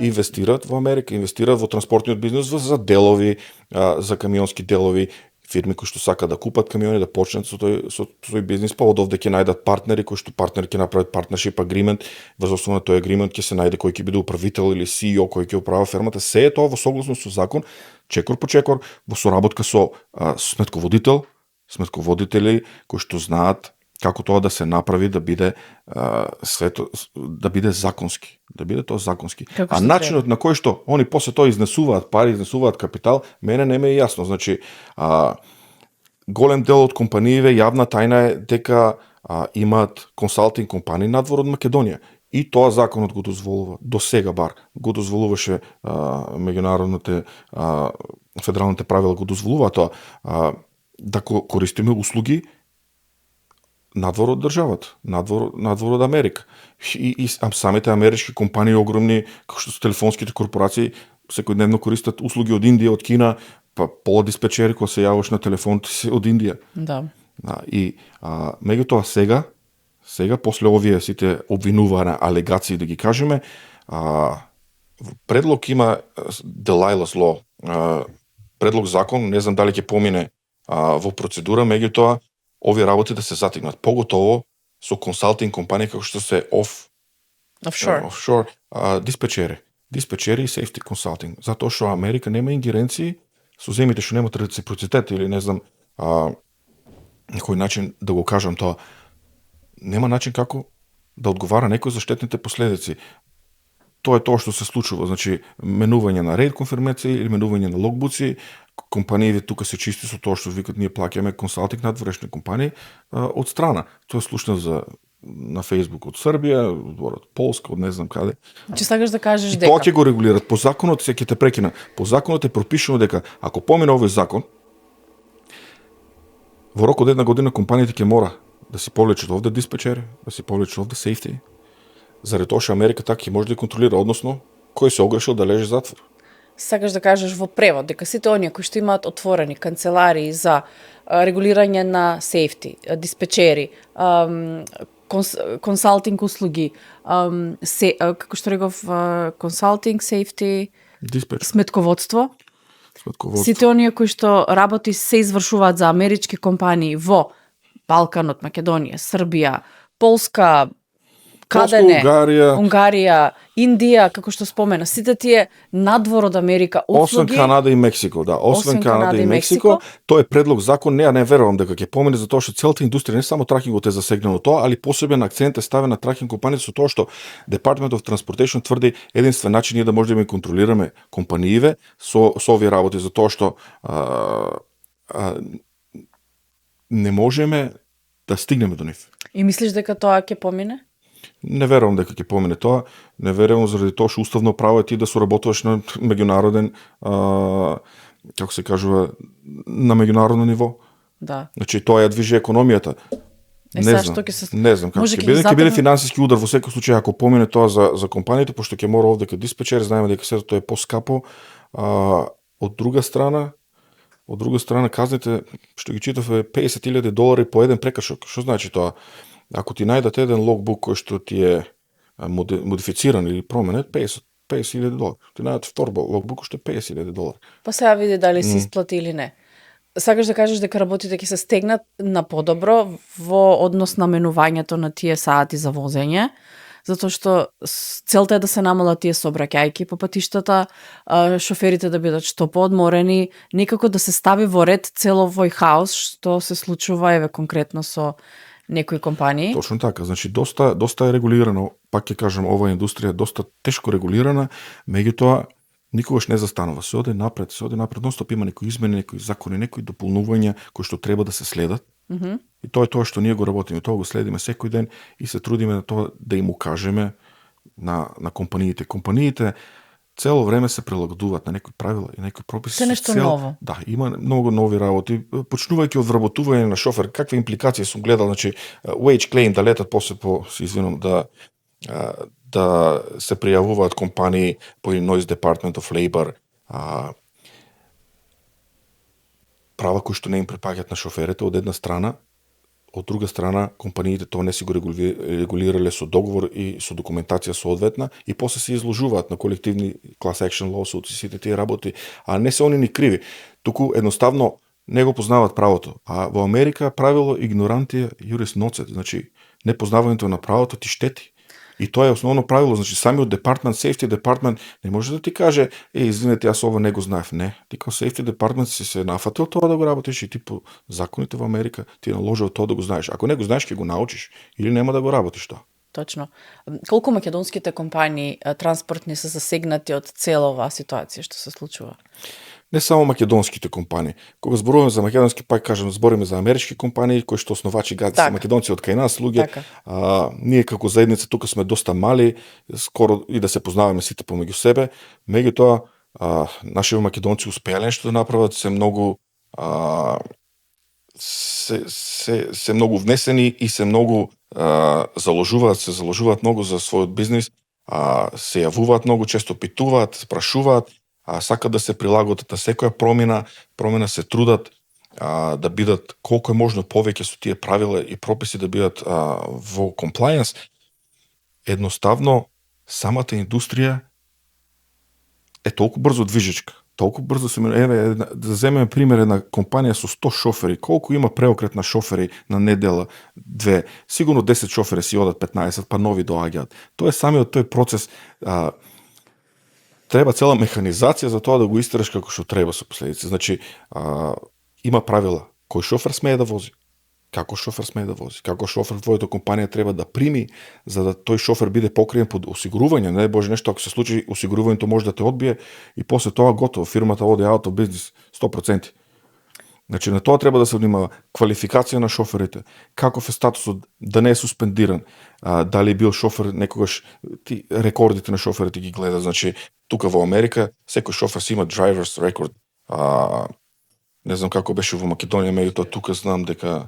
инвестираат во Америка, инвестираат во транспортниот бизнис, за делови, за камионски делови, фирми кои што сакаат да купат камиони, да почнат со тој бизнис, па од овде ќе најдат партнери кои што партнери ќе направат partnership agreement, врз основа на тој агримент ќе се најде кој ќе биде управител или CEO кој ќе управува фермата. Се е тоа во согласно со закон, чекор по чекор, во соработка со сметководители кои што знаат како тоа да се направи да биде да биде законски, да биде тоа законски. А начинот на кој што они после тоа изнесуваат пари, изнесуваат капитал, мене не ме е јасно. Значи, голем дел од компаниите јавна тајна е дека имаат консалтинг компании надвор од Македонија. И тоа законот го дозволува, до сега бар, го дозволуваше меѓународните федералните правила го дозволува тоа, да користиме услуги надвор од државата, надвор од Америка. И самите амерички компании огромни, како што се телефонските корпорации, секојдневно користат услуги од Индија, од Кина, па пола диспечери кога се јаваш на телефоните си од Индија. Да. И меѓутоа сега после овие сите обвинувања, алегации да ги кажеме, предлог има Delilah's Law, предлог закон, не знам дали ќе помине во процедура, меѓутоа овие работи да се затигнат, поготово со консалтинг компании како што се offshore диспечери и safety consulting, затоа што Америка нема ингеренции со земјите што немаат реципроцитет или не знам на кој начин да го кажам тоа, нема начин како да одговара некој за штетните последици. Тоа е тоа што се случува, значи менување на рейд конфирмации или менување на логбуци, компаниите тука се чисти со тоа што викат ние плаќаме консалтинг надворешни компании од страна. Тоа е слушна на Facebook од Србија, од Полска, од не знам каде. Че сакаш да кажеш дека тоа ќе го регулират по законот, ќе те прекина. По законот е пропишано дека ако помине овој закон, во рок од една година компаниите ќе мора да си повлечат овде диспечери, да си повлечат овде сейфти, заради тоа што Америка така ќе може да контролира, односно кој се огрешил да лежи затвор. Сакаш да кажеш во превод дека сите оние кои што имаат отворени канцеларии за регулирање на сейфти, диспечери, консалтинг услуги, како што реков, консалтинг, сейфти, сметководство. Сите оние кои што работи се извршуваат за амерички компании во Балканот, Македонија, Србија, Полска, каде не, Унгарија, Индија, како што спомена, сите тие надвор од Америка услуги. Освен Канада и Мексико, да, освен Канада и Мексико, тој е предлог закон, не верувам дека ќе помине за тоа што целата индустрија не само тракингот е засегнано тоа, али посебен акцент е ставен на тракинг компаниите со тоа што Department of Transportation тврди единствен начин е да можеме да контролираме компаниите со овие работи, за тоа што не можеме да стигнеме до нив. И мислиш дека тоа ќе помине? Не верувам дека ќе помине тоа, не верувам заради тоа што уставно право е ти да соработуваш на меѓународен, како се кажува, на меѓународно ниво. Да. Значи тоа ја движи економијата. Не знам како ќе биде финансиски удар во секој случај ако помине тоа за компаниите, пошто ќе мора овде кај диспечер, знаеме дека сето тоа е поскапо. Од друга страна казните што ги читав е $50,000 по еден прекршок. Што значи тоа? Ако ти најдат еден логбук кој што ти е модифициран или променет, $50,000. Ти најдат втор логбук што е $50,000. Па сега види дали се исплати или не. Сакаш да кажеш дека работите ќе се стегнат на подобро во однос на менувањето на тие сати за возење, затоа што целта е да се намалат тие сообраќајки по патиштата, шоферите да бидат што поодморени, некако да се стави во ред цел овој хаос што се случува еве конкретно со некои компании. Точно така, значи доста е регулирано, пак ќе кажам, оваа индустрија е доста тешко регулирана, меѓутоа никогаш не застанува. Се оде напред, ностоп има некои измени, некои закони, некои дополнувања кои што треба да се следат. И тоа е тоа што ние го работиме, тоа го следиме секој ден и се трудиме на тоа да им укажеме на компаниите. Компаниите цело време се прилагодуваат на некои правила и некои прописи. Се нешто ново. Да, има многу нови работи. Почнувајќи од вработување на шофер, какви импликации сум гледал, значи wage claim да летат после се извинам, да се пријавуваат компании по Illinois Department of Labor, права кои што не им припаѓаат на шоферите од една страна, од друга страна компаниите тоа не си го регулирале со договор и со документација соодветна и после се изложуваат на колективни class action lawsuits и сите тие работи, а не се они ни криви, туку едноставно не го познаваат правото. А во Америка правило ignorantia juris nocet, значи непознавањето на правото ти штети. И тоа е основно правило, значи самиот департмент, safety департмент не може да ти каже, извинете, јас ова не го знаев. Не, ти као safety департмент си се нафатил тоа да го работиш и ти по законите во Америка ти наложил тоа да го знаеш. Ако не го знаеш, ќе го научиш или нема да го работиш тоа. Точно. Колку македонските компании транспортни се засегнати од цела оваа ситуација што се случува? Не само македонските компании. Кога зборуваме за македонски, пак кажам, збориме за амерички компании кои што основачи гади се македонци од кај нас луѓе. Ние како заедница тука сме доста мали, скоро и да се познаваме сите помеѓу себе. Меѓутоа, наши македонци успеале нешто да направат, се многу се многу внесени и се многу заложуваат многу за својот бизнис, се јавуваат многу често, питуваат, спрашуваат, сакат да се прилагодат на секоја промена се трудат да бидат колку е можно повеќе со тие правила и прописи да бидат во compliance. Едноставно, самата индустрија е толку брзо движечка, толку брзо се менува. Да земеме пример, една компанија со 100 шофери, колку има преокрет на шофери на недела, 2, сигурно 10 шофери си одат 15, па нови доаѓаат. Тоа е самиот тој процес. Треба цела механизација за тоа да го истераш како што треба со последици. Значи, има правила. Кој шофер смее да вози? Како шофер смее да вози? Како шофер твојата компанија треба да прими за да тој шофер биде покриен под осигурување? Не боже нешто, ако се случи, осигурувањето може да те одбие и после тоа готово, фирмата оди аут of business 100%. Значи, на тоа треба да се внимава. Квалификација на шоферите, каков е статусот, да не е суспендиран, дали бил шофер некогаш, рекордите на шоферите ги гледа. Значи, тука во Америка, секој шофер си има driver's record. Не знам како беше во Македонија, меѓутоа тука знам дека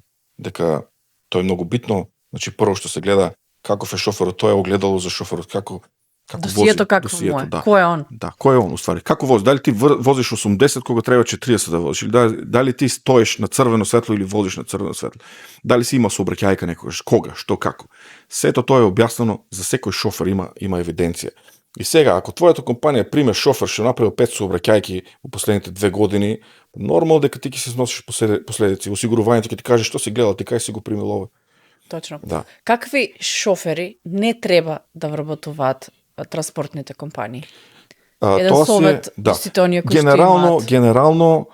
тоа е многу битно. Значи, прво што се гледа каков е шоферот, тоа е огледало за шоферот, како досието какво му е, кој е он? Да, кој е он, уствари. Како вози? Дали ти возиш 80 кога треба 40 да возиш? Или дали ти стоиш на црвено светло или возиш на црвено светло? Дали си има сообраќајка некогаш? Кога? Што, како? Сето тоа е објаснено, за секој шофер има евиденција. И сега, ако твојата компанија приме шофер што направил 5 сообраќајки во последните 2 години, нормално дека ти ќе се сносиш последици. Осигурувањето ќе ти каже што си гледал, ти кај си го примил ова. Точно. Да. Какви шофери не треба да вработуваат транспортните компании? Еден совет, сите оние кои Генерално,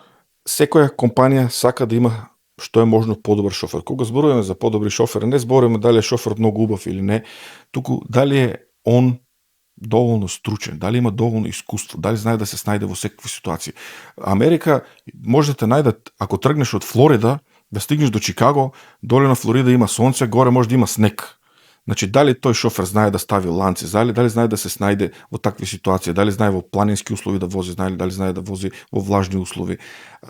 секоја компанија сака да има што е можно подобар шофер. Кога зборуваме за подобри шофери, не зборуваме дали е шоферот многу убав или не, туку дали е он доволно стручен, дали има доволно искуство, дали знае да се снајде во секакви ситуации. Америка може да те најдат, ако тргнеш од Флорида, да стигнеш до Чикаго, доле на Флорида има сонце, горе може да има снег. Значи, дали тој шофер знае да стави ланци, дали знае да се снајде во такви ситуации, дали знае во планински услови да вози, дали знае да вози во влажни услови.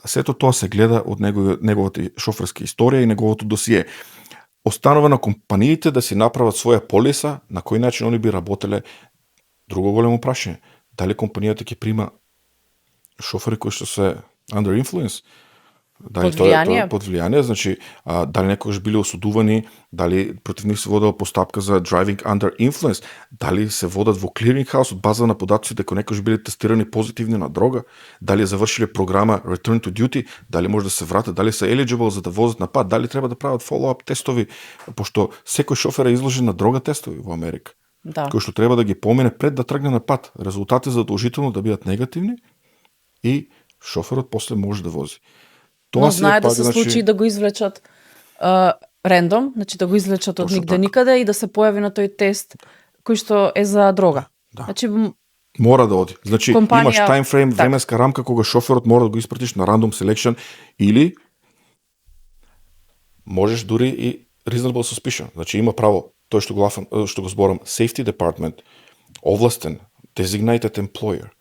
Сето тоа се гледа од неговата шоферска историја и неговото досие. Останува на компаниите да си направат своја полиса, на кој начин они би работеле. Друго големо прашање, дали компанијата ќе прима шофери кои што се under influence? Под влијание? Под влијание, значи, дали некогаш биле осудувани, дали против нив се водела постапка за driving under influence, дали се водат во clearing house од база на податоци дека некогаш биле тестирани позитивни на дрога, дали завршиле програма return to duty, дали може да се вратат, дали се eligible за да возат на пат, дали треба да прават follow-up тестови, пошто секој шофер е изложен на дрога тестови во Америка. Да. Кој што треба да ги помине пред да тргне на пат. Резултати задолжително да бидат негативни и шоферот после може да вози. Тоа но знае да се случи да го извлечат рендом, значи да го извлечат од нигде никаде и да се појави на тој тест кој што е за дрога. Да. Значи мора да оди. Значи имаш таймфрейм, временска рамка кога шоферот мора да го испратиш на random selection или можеш дури и reasonable suspicion. Значи има право тој што го зборам safety department овластен designated employer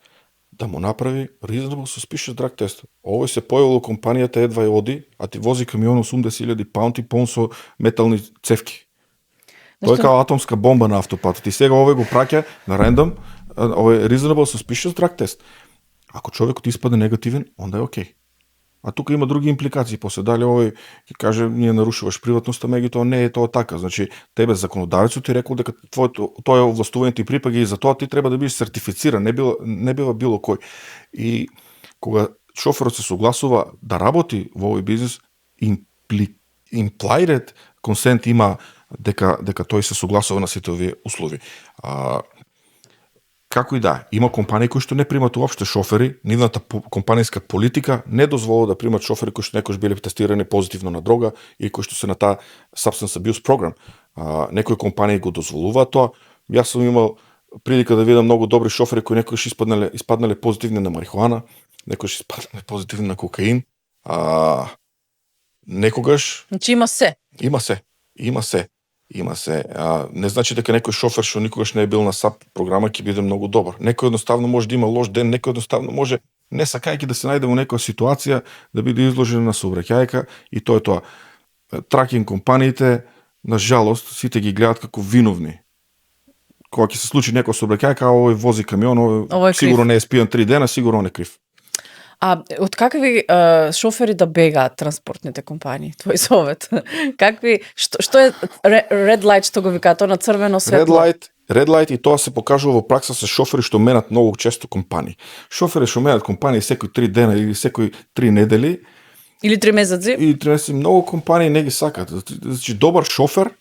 да му направи reasonable suspicious drug test. Овој се појавило компанијата едва ја оди, а ти вози камион 80.000 паунти пон со метални цевки. Тоа е као атомска бомба на автопатот. И сега овој го праќа на рандом, овој reasonable suspicious drug test. Ако човекот испаде негативен, онда е окей. А тука има други импликации. После дали овој ќе каже ние нарушуваш приватноста, меѓутоа не е тоа така. Значи тебе законодавецот ти рекол дека тоа овластување ти припаѓа и за тоа ти треба да бидеш сертифициран, не бива било кој. И кога шоферот се согласува да работи во овој бизнис, implied consent има дека тој се согласува на сите овие услови. Како и да, има компании кои што не примат уопште шофери, нивната компанијска политика не дозволува да примат шофери кои што некош биле тестирани позитивно на дрога или кои што се на таа substance abuse program. Некои компании го дозволуваат тоа. Јас сум имал прилика да видам многу добри шофери кои некоиш испаднале позитивни на марихуана, некоиш испаднале позитивни на кокаин. Некогаш... Значи има се. Има се. Не значи дека некој шофер што никогаш не е бил на САП програма ќе биде многу добар. Некој едноставно може да има лош ден, некој едноставно може не сакајќи да се најде во некоја ситуација да биде изложен на сообраќајка и тоа е тоа. Тракинг компаниите, на жалост, сите ги гледаат како виновни. Кога ќе се случи некоја сообраќајка, овој вози камион, овој сигурно не е спијан 3 дена, сигурно не крив. А од какви шофери да бегаат транспортните компании? Твој совет. Какви што е red light што го викаат на црвено светло? Red light и тоа се покажува во пракса со шофери што менат многу често компании. Шофери што менат компании секој 3 дена или секој 3 недели или 3 месеци. И 3 месеци многу компании не ги сакаат. Значи добар шофер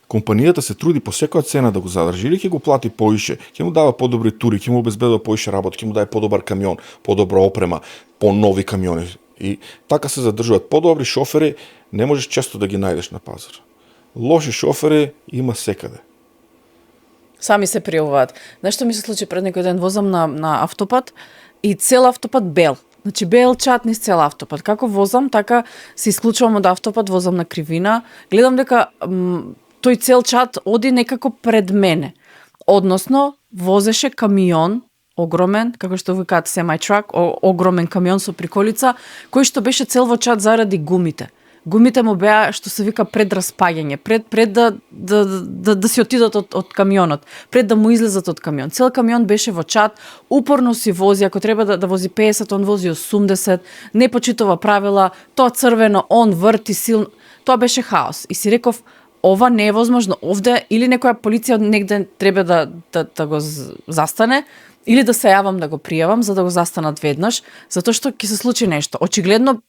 компанијата се труди по секоја цена да го задржи или ќе го плати поише, ќе му дава подобри тури, ќе му обезбедува поише работа, ќе му даде подобар камион, подобра опрема, по-нови камиони. И така се задржуваат. Подобри шофери не можеш често да ги најдеш на пазар. Лоши шофери има секаде. Сами се пријавуваат. Знаеш што ми се случи пред некој ден, возам на автопат и цел автопат бел. Значи бел чат низ цел автопат. Како возам, така се исклучувам од автопат, возам на кривина, гледам дека тој цел чат оди некако пред мене. Односно, возеше камион, огромен, како што викаат semi-truck, огромен камион со приколица, кој што беше цел во чат заради гумите. Гумите му беа, што се вика, пред распаѓање, пред да си отидат од камионот, пред да му излезат од камион. Цел камион беше во чат, упорно си вози, ако треба да вози 50, он вози 80, не почитува правила, тоа црвено, он врти силно. Тоа беше хаос. И си реков, ова не е возможно. Овде или некоја полиција негде треба да го застане, или да се јавам да го пријавам, за да го застанат веднаш, затоа што ќе се случи нешто. Очигледно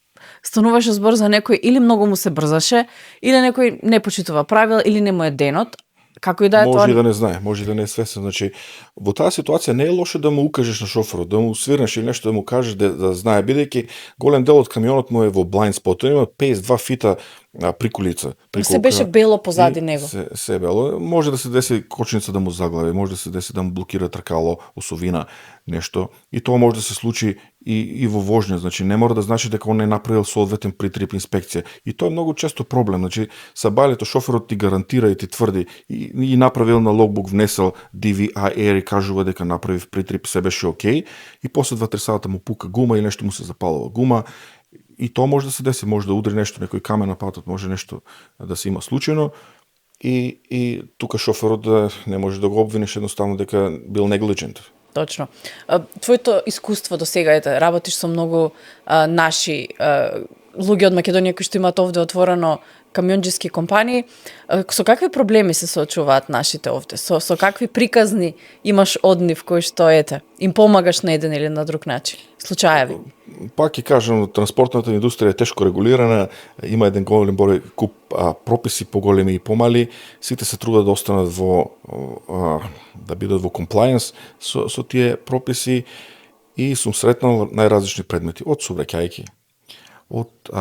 стануваше збор за некој или многу му се брзаше, или некој не почитува правила, или не му е денот. Како и да е може тоа... Може да не знае, може да не е свесен. Значи, во таа ситуација не е лошо да му укажеш на шоферот, да му свирнеш или нешто да му кажеш да знае, бидејќи голем дел од камионот му е во blind spot, има 52 фита приколица. Се беше бело позади него. Се бело. Може да се деси кочница да му заглави, може да се деси да му блокира тркало, осовина, нешто. И тоа може да се случи и во вожња. Значи, не мора да значи дека он не направил соодветен притрип инспекција. И тоа е многу често проблем. Значи, сабајлето шоферот ти гарантира и ти тврди и направил на логбук, внесел DVIR и кажува дека направив притрип, се беше окей. И после 2-3 сата му пука гума и нешто му се запалува гума. И тоа може да се деси, може да удри нешто, некој камен на патот, може нешто да се има случајно. И тука шоферот не може да го обвиниш едноставно дека бил negligent. Точно. Твоето искуство до сега, работиш со многу наши луѓе од Македонија кои што имаат овде отворено камионџиски компании, со какви проблеми се соочуваат нашите овде? Со какви приказни имаш од нив кои што им помагаш на еден или на друг начин? Случаеви? Пак ќе кажам, транспортната индустрија е тешко регулирана, има еден голем број куп прописи, поголеми и помали, сите се трудат да останат да бидат во комплајенс со тие прописи и сум сретнал најразлични предмети, од сообраќајки, од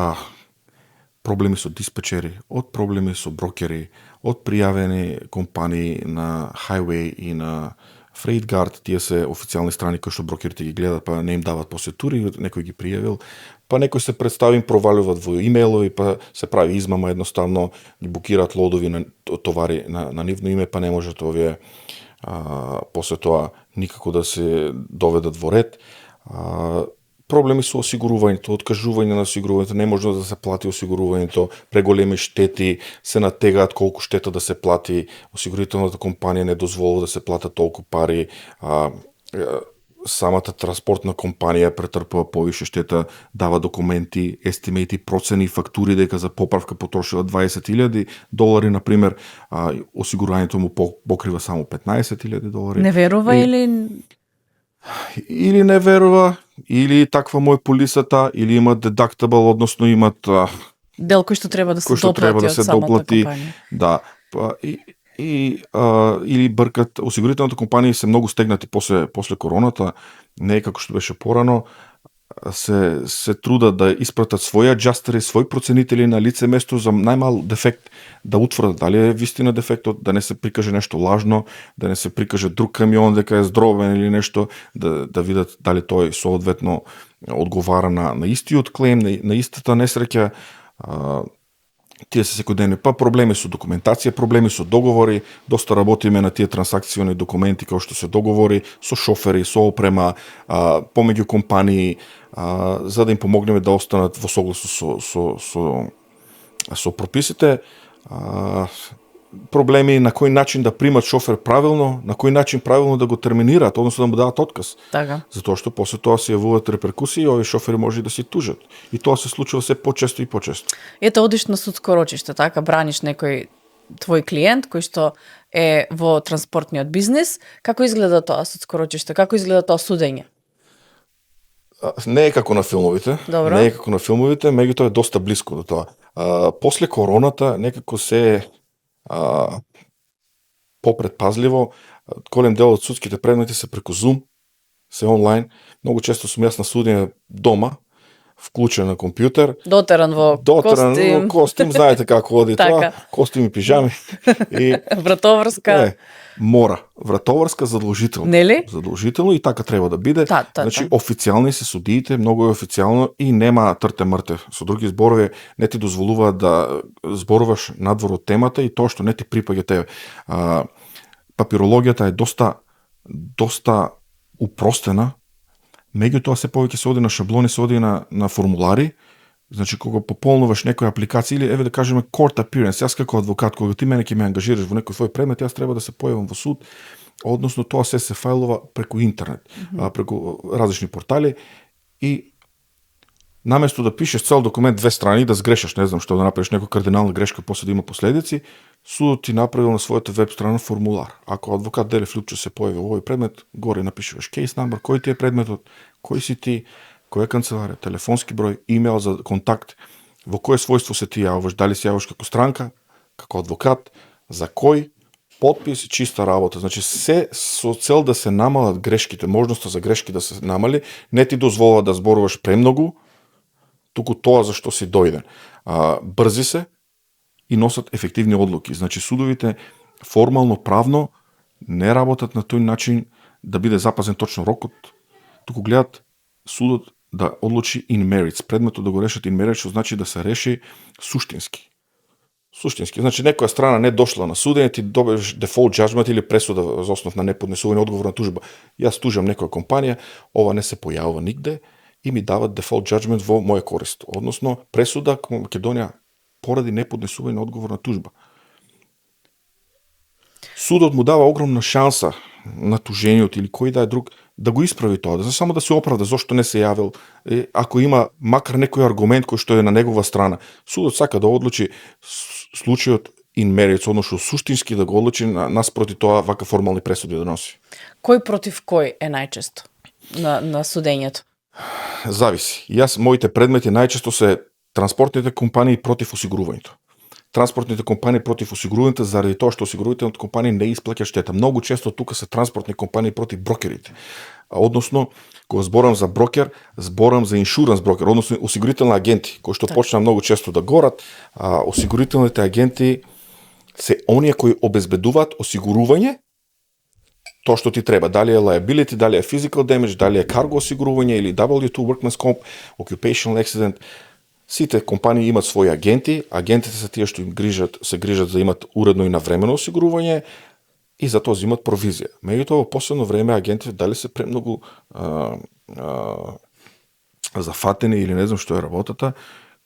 проблеми со диспечери, од проблеми со брокери, од пријавени компании на Highway и на Freight Guard, тие се официјални страни кои што брокерите ги гледат, па не им дават после тури, некој ги пријавил, па некој се представи, провалуват во имејлови, па се прави измама, едноставно ги букираат лодови на товари на нивно име, па не можат овие после тоа никако да се доведат во ред. Проблеми со осигурувањето, откажување на осигурувањето, не може да се плати осигурувањето, преголеми штети, се натегаат колку штета да се плати, осигурителната компанија не дозволува да се платат толку пари, самата транспортна компанија претрпува повише штета, дава документи, естимети, процени, фактури дека за поправка потрошила $20,000, например, осигурувањето му покрива само $15,000. Не верува или не верува, или таква му е полисата, или имат deductible, односно имат дел кој што треба да се доплати од самата компанија. Да, или бъркат. Осигурителните компании се многу стегнати после короната, не е како што беше порано, се трудат да испратат своји аджастери, своји проценители на лице место за најмал дефект, да утврдат дали е вистина дефектот, да не се прикаже нешто лажно, да не се прикаже друг камион дека е здробен или нешто, да видат дали тој соодветно одговара на истиот клейм, на истата несреќа. Тие се секојдневни, па проблеми со документација, проблеми со договори, доста работиме на тие трансакциони документи како што се договори со шофери, со опрема, помеѓу компании, за да им помогнеме да останат во согласно со прописите. Проблеми на кој начин да примат шофер правилно, на кој начин правилно да го терминираат, односно да му дадат отказ. Така. Затоа што после тоа се јавуваат реперкусии и овие шофери може да се тужат. И тоа се случува се почесто и почесто. Ете, одиш на судско рочиште, така, браниш некој твој клиент кој што е во транспортниот бизнис. Како изгледа тоа судско рочиште? Како изгледа тоа судење? Не е како на филмовите. Добро. Не е како на филмовите, меѓутоа е доста блиско до тоа. После короната некако се попредпазливо, голем дел од судските предмети се преку Zoom, се онлайн. Многу често сум јас на судење дома, вклучен на компјутер. Дотеран во костим, знаете како оди тоа, костим и пижами. И вратоврска. Мора. Вратоврска задолжително. Нели? Задолжително и така треба да биде. Значи, официјални се судиите, многу е официјално и нема трте-мртев. Со други зборови, не ти дозволува да зборуваш надвор од темата и тоа што не ти припаѓа тебе. Папирологијата е доста упростена, меѓутоа се повеќе се оди на шаблони, се оди на формулари. Значи, кога пополнуваш некоја апликација или, еве да кажеме, court appearance, јас како адвокат, кога ти мене ќе ме ангажираш во некој твој предмет, јас треба да се појавам во суд, односно тоа се фајлова преку интернет, преку различни портали и наместо да пишеш цел документ 2 страни, да сгрешаш, не знам што, да направиш некоја кардинална грешка, после да има последици, судот ти направил на својата веб страна формулар. Ако адвокат Делев Лупчо се појави во овој предмет, горе напишуваш case number, кој ти е предметот, кој си ти, која канцеларија, телефонски број, имејл за контакт, во кое својство се ти јавуваш, дали се јавуваш како странка, како адвокат, за кој, подпис, чиста работа. Значи се со цел да се намалат грешките, можноста за грешки да се намали, не ти дозволува да зборуваш премногу, туку тоа за што си дојден. Брзи се и носат ефективни одлуки. Значи судовите формално, правно не работат на тој начин да биде запазен точно рокот, туку гледат судот да одлучи in merits, предметот да го решат in merits, што значи да се реши суштински. Значи некоја страна не дошла на судење, ти добиеш default judgment или пресуда за основ на неподнесување одговор на тужба. Јас тужам некоја компанија, ова не се појавува нигде и ми дават default judgment во моја корист. Односно пресуда кон Македонија поради неподнесување одговор на тужба. Судот му дава огромна шанса на тужениот или кој да е друг да го исправи тоа, само да се оправда зошто не се јавил, ако има макар некој аргумент кој што е на негова страна. Судот сака да одлучи случајот in merits, односно суштински да го одлучи наспроти тоа вака формални пресуди да носи. Кој против кој е најчесто на судењето? Зависи. Моите предмети најчесто се транспортните компании против осигурувањето. Транспортните компании против осигурувањето заради тоа што осигурувањето компании не исплаќа штета. Многу често тука се транспортни компании против брокерите. Односно, кога зборам за брокер, зборам за иншуранс брокер, односно осигурителни агенти, кои што почна многу често да горат. Осигурителните агенти се оние кои обезбедуваат осигурување тоа што ти треба, дали е liability, дали е physical damage, дали е cargo осигурување или W2 workman's comp, occupational accident. Сите компании имат своји агенти, агентите се тие што се грижат за имат уредно и навремено осигурување и за тоа имат провизија. Меѓутоа во последно време агентите дали се премногу зафатени или не знам што е работата,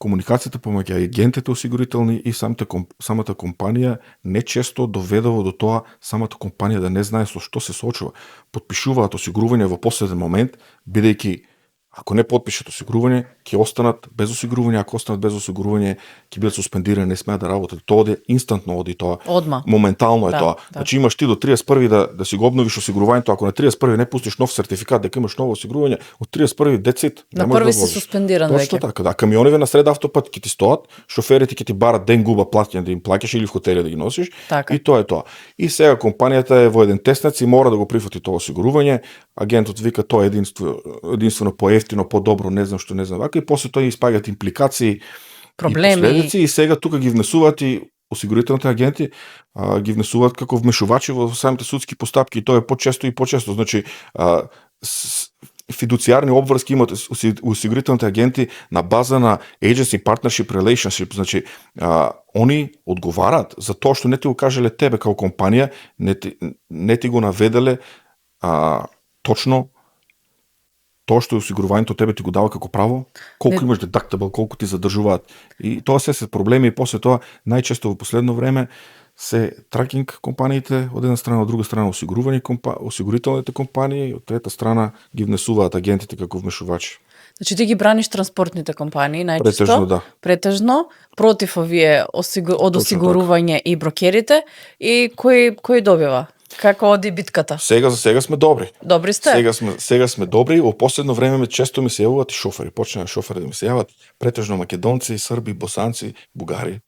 комуникацијата помеѓу агентите осигурителни и самата компанија не често доведува до тоа самата компанија да не знае со што се соочува. Потпишуваат осигурување во последен момент, бидејќи ако не потпишат осигурување, ќе останат без осигурување, ако останат без осигурување, ќе бидат суспендирани, не смеат да работат. Тоа оди инстантно, оди тоа. Одма. Моментално е тоа. Да. Значи имаш ти до 31 да си го обновиш осигурувањето, ако на 31 не пустиш нов сертификат дека имаш ново осигурување, од 31 децит на први си суспендиран веќе. Точно така, да. Камиониве на сред автопат ќе ти стоат, шоферите ќе ти барат ден губа платење да им плаќаш или в хотели да ги носиш. Така. И тоа е тоа. И сега компанијата е во еден тестнец и мора да го прифати тоа осигурување. Агентот вика тоа единствено поевтино, подобро, не знам што, не знам вака, и после тоа испаѓаат импликации, проблеми. И последици, и сега тука ги внесуваат и осигурителните агенти, ги внесуваат како вмешувачи во самите судски постапки, и тоа е почесто и почесто. Значи, фидуцијарни обврски имат осигурителните агенти на база на agency partnership relationship, значи они одговараат за тоа што не ти го кажале тебе како компанија, не ти го наведеле точно тоа што осигурувањето тебе ти го дава како право, колку имаш deductible, колку ти задржуваат. И тоа се проблеми, и после тоа најчесто во последно време се тракинг компаниите од една страна, од друга страна осигурителните компании, од трета страна ги внесуваат агентите како вмешувачи. Значи ти ги браниш транспортните компании најчесто, Претежно, да. Претежно против овие од осигурување и брокерите, и кој добива? Како оди битката? За сега сме добри. Добри сте? Сега сме добри. Во последно време често ми се јавуваат и шофери. Почнаа шофери да ми се јават, претежно македонци, срби, босанци, бугари,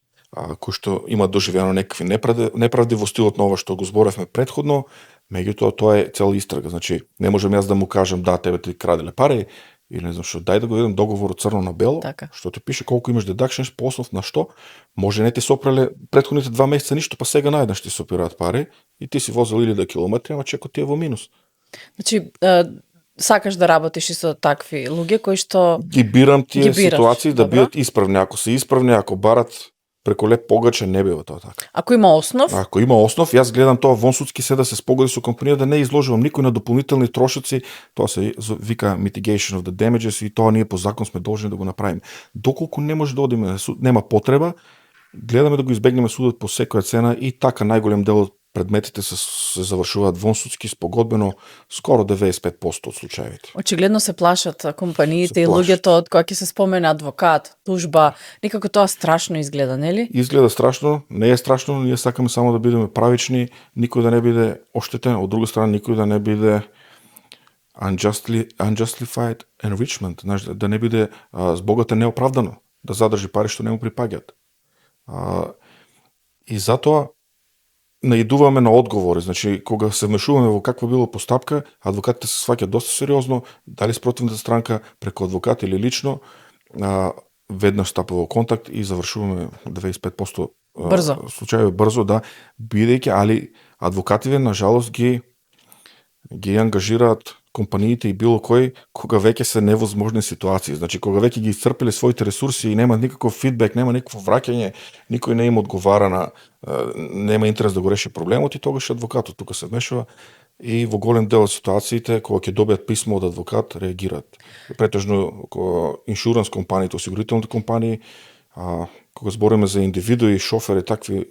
кои што имаат доживено некакви неправди во стилот на ова што го зборевме претходно. Меѓутоа тоа е цела истрага. Значи не можам јас да му кажам да тебе ти краделе пари или не знам што, дај да го видам договор црно на бело, така, што ти пише колку имаш deductions по основ на што. Може не ти сопрале претходните 2 месеца ништо, па сега најднаш ти сопираат пари и ти си возел 1000 километри, ама чекот ти е во минус. Значи сакаш да работиш и со такви луѓе кои што ги бирам тие ситуации да бидат исправни. Ако се исправни, ако барат преку леп погаче, не бива тоа така. Ако има основ? Ако има основ, јас гледам тоа вонсудски се да се спогоди со компанија, да не изложувам никој на дополнителни трошоци, тоа се вика mitigation of the damages и тоа ние по закон сме должни да го направиме. Доколку не може да одиме на суд, нема потреба, гледаме да го избегнеме судот по секоја цена и така најголем дел од предметите се завршуваат вонсудски спогодбено, скоро 95% од случаевите. Очигледно се плашат компаниите и луѓето од кога ќе се спомене адвокат, тужба, никако тоа страшно изгледа, нели? Изгледа страшно, не е страшно, ние сакаме само да бидеме правични, никој да не биде оштетен, од друга страна никој да не биде unjustified enrichment, да не биде збогатен неоправдано, да задржи пари што не му припаѓаат. И затоа наидуваме на одговори, значи кога се вмешуваме во каква било постапка, адвокатите се сваќаат доста сериозно, дали спротивната странка преку адвокат или лично, веднаш стапува во контакт и завршуваме 95% брзо. Случаи брзо, да, бидејќи, али адвокативе на жалост ги ангажираат компаниите и било кој кога веќе се невозможни ситуации. Значи кога веќе ги исцрпиле своите ресурси и нема никаков фидбек, нема никакво враќање, никој не им одговара нема интерес да го реши проблемот и тогаш адвокатот тука се вмешува и во голем дел од ситуациите кога ќе добијат писмо од адвокат реагираат. Претежно иншуранс компаниите, осигурителните компании, кога збориме за индивидуи, шофери, такви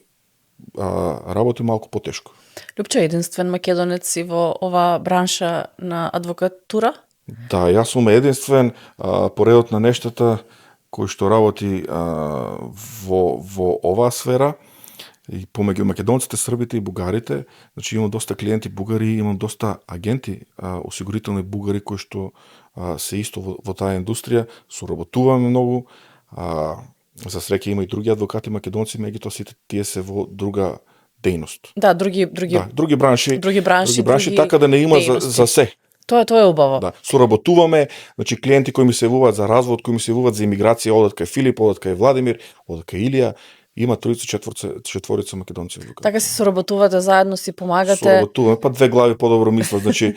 работи малку потешко. Лјупче, единствен македонец си во оваа бранша на адвокатура? Да, јас сум единствен по редот на нештата кој што работи во оваа сфера и помеѓу македонците, србите и бугарите. Значи имам доста клиенти бугари, имам доста агенти осигурителни бугари кои што се исто во таа индустрија, соработуваме многу. За среќа има и други адвокати македонци, меѓутоа сите тие се во друга дејност. Да, други бранши, други така да не има за се. Тоа е убаво. Да, соработуваме, значи клиенти кои ми се јавуваат за развод, кои ми се јавуваат за имиграција, одат кај Филип, одат кај Владимир, одат кај Илија, има четворица македонци. Така си соработувате заедно, си помагате. Соработуваме, па две глави подобро мислат, значи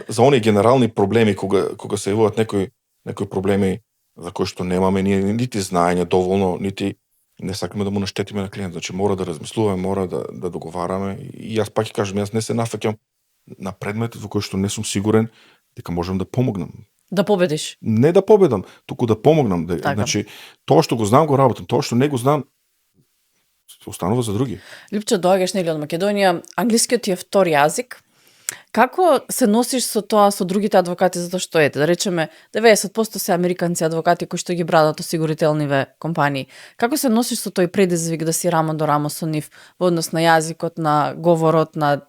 за оние генерални проблеми кога се јавуваат некои проблеми за кои што немаме ние нити знаење доволно, нити не сакаме да му наштетиме на клиент, значи мора да размислуваме, мора да договараме и јас пак ќе кажам, јас не се нафаќам на предмет во кој што не сум сигурен дека можам да помогнам. Да победиш. Не да победам, туку да помогнам. Така. Значи, тоа што го знам го работам, тоа што не го знам останува за други. Лјупче, доаѓаш нели од Македонија, англискиот ти е втори јазик. Како се носиш со тоа со другите адвокати, затоа што да речеме 90% се американци адвокати кои што ги брадат осигурителниве компании. Како се носиш со тој предизвик да си рамо до рамо со нив во однос на јазикот, на говорот, на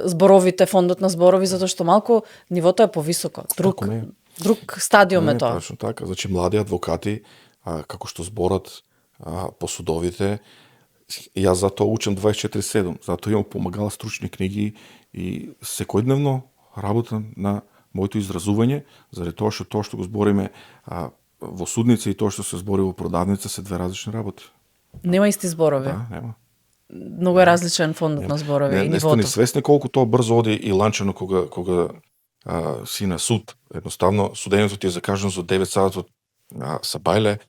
зборовите, фондот на зборови, затоа што малку нивото е повисоко. Друг стадиум е тоа. Точно така, значи млади адвокати како што зборат по судовите, јас затоа учам 24/7, затоа имам помагала стручни книги и секојдневно работам на моето изразување, заради тоа што го збориме во судница и тоа што се збори во продавница се две различни работи. Нема исти зборови. Да, нема. Многу е различен фондот на зборови и нивото. Не сте ни свесни колку тоа брзо оди и ланчено кога си на суд. Едноставно судењето ти е закажано за 9 сатот сабајле,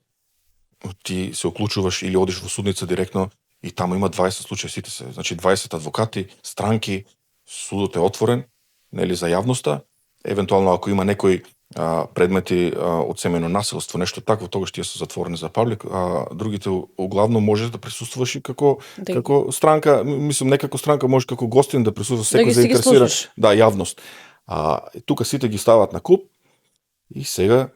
ти се уклучуваш или одиш во судница директно и таму има 20 случаи, сите се, значи 20 адвокати, странки, судот е отворен, нели за јавноста, евентуално ако има некои предмети од семејно насилство, нешто такво, тогаш тие се затворени за паблик, другите углавно можеш да присуствуваш и како странка, мислам не како странка, можеш како гостин да присуствуваш, секој заинтересира, да, јавност. Тука сите ги стават на куп и сега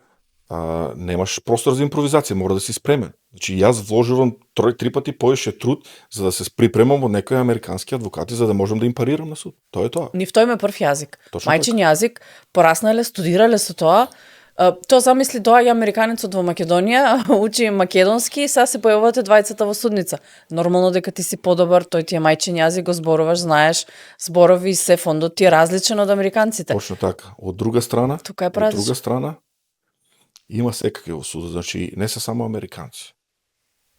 немаш простор за импровизација, мора да си спремен. Значи јас вложувам 3 пати повеќе труд за да се припремам од некои американски адвокати за да можам да им парирам на суд. Тоа е тоа. Нив тој ме прв јазик. Точно мајчин јазик, пораснале, студирале со тоа. Тоа замисли доаѓа американецот во Македонија, учи македонски и сега се појавувате двајцата во судница. Нормално дека ти си подобар, тој ти е мајчин јазик, го зборуваш, знаеш зборови и се фондот ти е различен од американците. Точно така. Од друга страна, има секакви во судот, значи не се само американци.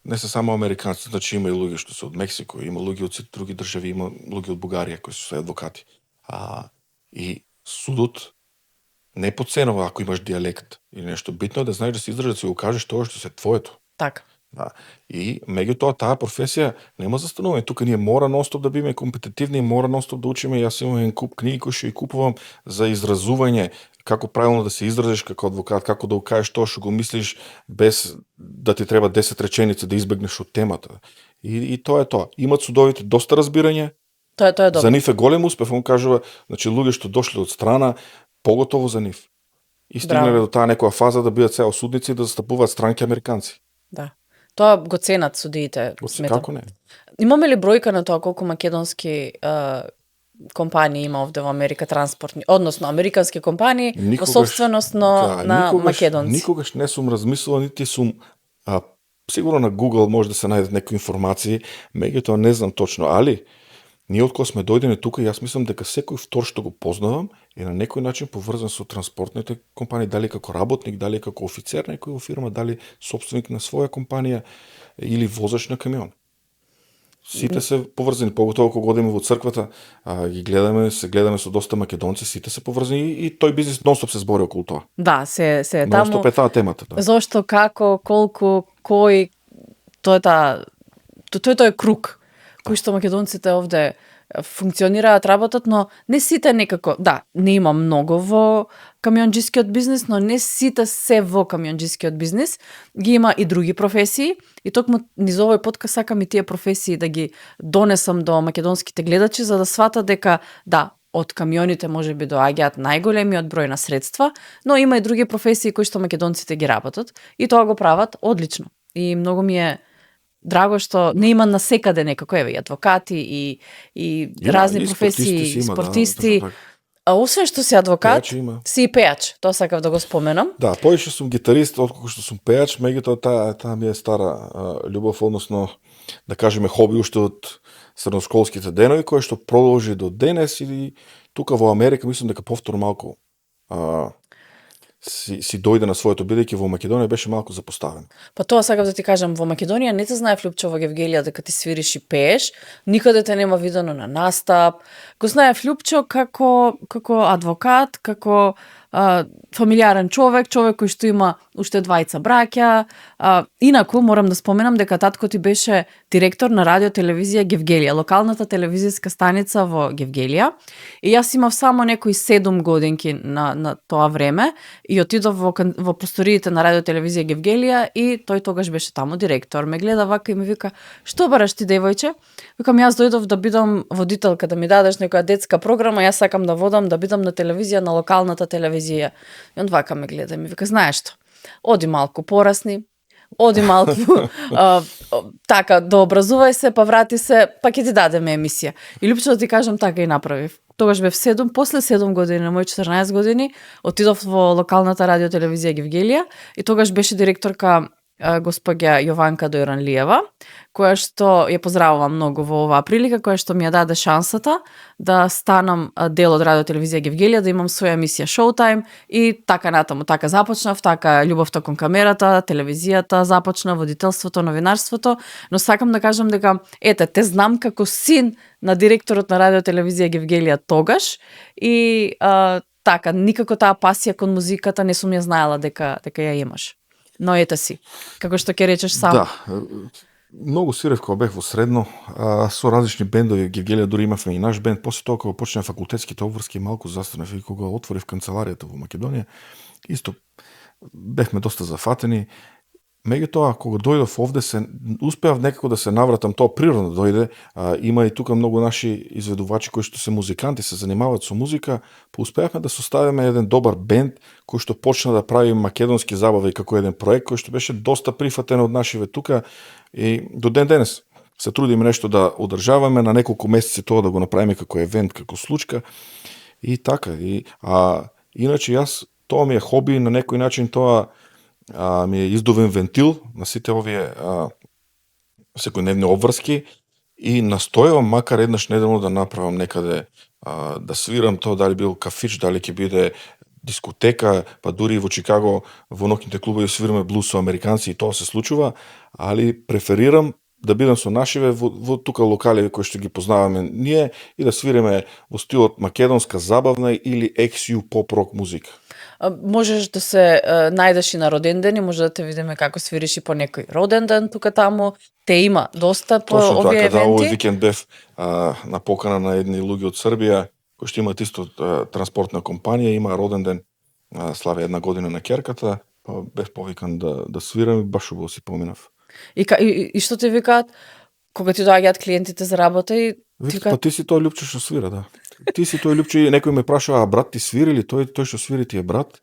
Значи има и луѓе што се од Мексико, има луѓе од сите други држави, има луѓе од Бугарија кои се адвокати. И судот не потценува ако имаш дијалект или нешто. Битно е да знаеш да се издржиш, да си го кажеш тоа што се твоето. Така. Да. И меѓутоа таа професија нема застанување. Тука ние мора нонстоп да биме компетитивни, мора нонстоп да учиме. Јас имам еден куп книги кои што ја купувам за изразување, како правилно да се изразиш како адвокат, како да го кажеш тоа што го мислиш без да ти треба 10 реченици да избегнеш од темата. И тоа е тоа. Имат судовите доста разбирање. Тоа е добро. За нив е голем успех, он кажува, значи луѓе што дошле од страна, поготово за нив. И стигнале до таа некоја фаза да бидат сега судници и да застапуваат странки американци. Да. Тоа го ценат судиите, сметам. Како не? Имаме ли бројка на тоа колку македонски компании има овде во Америка транспортни, односно американски компании во собственост на македонци? Никогаш не сум размислувал, нити сум сигурно на Google може да се најдат некои информации, меѓутоа не знам точно, али ние од кога сме дојдени тука, јас мислам дека секој втор што го познавам е на некој начин поврзан со транспортните компании, дали како работник, дали како офицер некој во фирма, дали собственик на своја компанија или возач на камион. Сите се поврзани, поготово кога одиме во црквата, ги гледаме со доста македонци, сите се поврзани и тој бизнес нонстоп се збори околу тоа. Да, се таму. Нонстоп е таа темата. Да. Зошто, како, колку, кој, тој е круг кои што македонците овде функционираат, работат, но не сите некако, да, не има многу во камионџискиот бизнис, но не сите се во камионџискиот бизнис, ги има и други професии, и токму низ овој подкаст сакам и тие професии да ги донесам до македонските гледачи, за да сватат дека, да, од камионите можеби доаѓаат најголемиот број на средства, но има и други професии кои што македонците ги работат, и тоа го прават одлично. И многу ми е драго што не има насекаде некако, еве, и адвокати и разни професии, спортисти. Да, А освен што си адвокат, си и пејач. Тоа сакав да го споменам. Да, повеќе сум гитарист отколку што сум пејач, меѓутоа таа ми е стара љубов, односно да кажеме хоби уште од средношколските денови, кое што продолжи до денес, и тука во Америка мислам дека повторно малку си дојде на своето, бидејќи во Македонија беше малку запоставен. Па тоа сакав да ти кажам, во Македонија не те знае Лјупчо во Гевгелија дека ти свириш и пееш, никаде те нема видено на настап. Го знае Лјупчо како адвокат, како фамилиарен човек кој што има уште двајца браќа. Инаку морам да споменам дека татко ти беше директор на радио телевизија Гевгелија, локалната телевизиска станица во Гевгелија. И јас имав само некои 7 годинки на тоа време и отидов во просториите на радио телевизија Гевгелија и тој тогаш беше таму директор. Ме гледа вака и ми вика: "Што бараш ти, девојче?" Викам: "Јас дојдов да бидам водителка, да ми дадеш некоја детска програма, јас сакам да водам, да бидам на телевизија, на локалната телевизија." И он вака ме гледа и ми вика: "Знаеш што? Оди малку порасни, оди малку така, дообразувај се, па врати се, па ќе ти дадеме емисија." И Лјупчо, да ти кажам, така и направив. Тогаш бев 7, после 7 години, на мои 14 години, отидов во локалната радио телевизија Гевгелија и тогаш беше директорка госпоѓа Јованка Дојранлиева, која што ја поздравувам многу во оваа прилика, која што ми ја даде шансата да станам дел од радио телевизија Гевгелија, да имам своја емисија Showtime и така натаму. Така започнав, така љубовта кон камерата, телевизијата започна, водителството, новинарството, но сакам да кажам дека ете, те знам како син на директорот на радио телевизија Гевгелија тогаш и така, никако таа пасија кон музиката не сум ја знаела дека ја имаш. Но ете си, како што ќе речеш сам. Да, многу свирев кога бев во средно, со различни бендови, Гевгелија дури имавме и наш бенд, после тоа кога почнеа факултетските обврски, малку застанав и кога отворив канцеларијата во Македонија, исто бевме доста зафатени. Меѓутоа, кога дојдов овде, успеав некако да се навратам, тоа природно дојде. Има и тука многу наши изведувачи кои што се музиканти, се занимаваат со музика, па успеавме да составиме еден добар бенд кој што почна да прави македонски забави како еден проект кој што беше доста прифатен од нашиве тука и до ден денес се трудиме нешто да одржаваме, на неколку месеци тоа да го направиме како евент, како случка и така. Иначе јас, тоа ми е хоби, на некој начин тоа ми е издувен вентил на сите овие секојдневни обврски и настојувам макар еднаш неделно да направам некаде, да свирам, тоа дали бил кафич, дали ќе биде дискотека, па дури во Чикаго во ноќните клубови свираме блуз со американци и тоа се случува, али преферирам да бидам со нашиве во тука локали кои што ги познаваме ние и да свиреме во стилот македонска забавна или XU поп-рок музика. Можеш да се најдеш и на роден ден и може да те видиме како свириш и по некој роден ден тука таму. Те има доста по точно овие така, евенти. Да, овој викенд бев на покана на едни луѓе од Србија кои што имаат исто транспортна компанија, има роден ден, славе 1 година на ќерката, па бев повикан да свирам и баш убаво си поминав. И што ти викаат кога ти доаѓаат клиентите за работа и ти викаат, па ти си тој Лјупчо што свира, да. Ти си тој Лјупчо и некој ме прашува: "А брат ти свири ли? Тој што свири ти е брат?"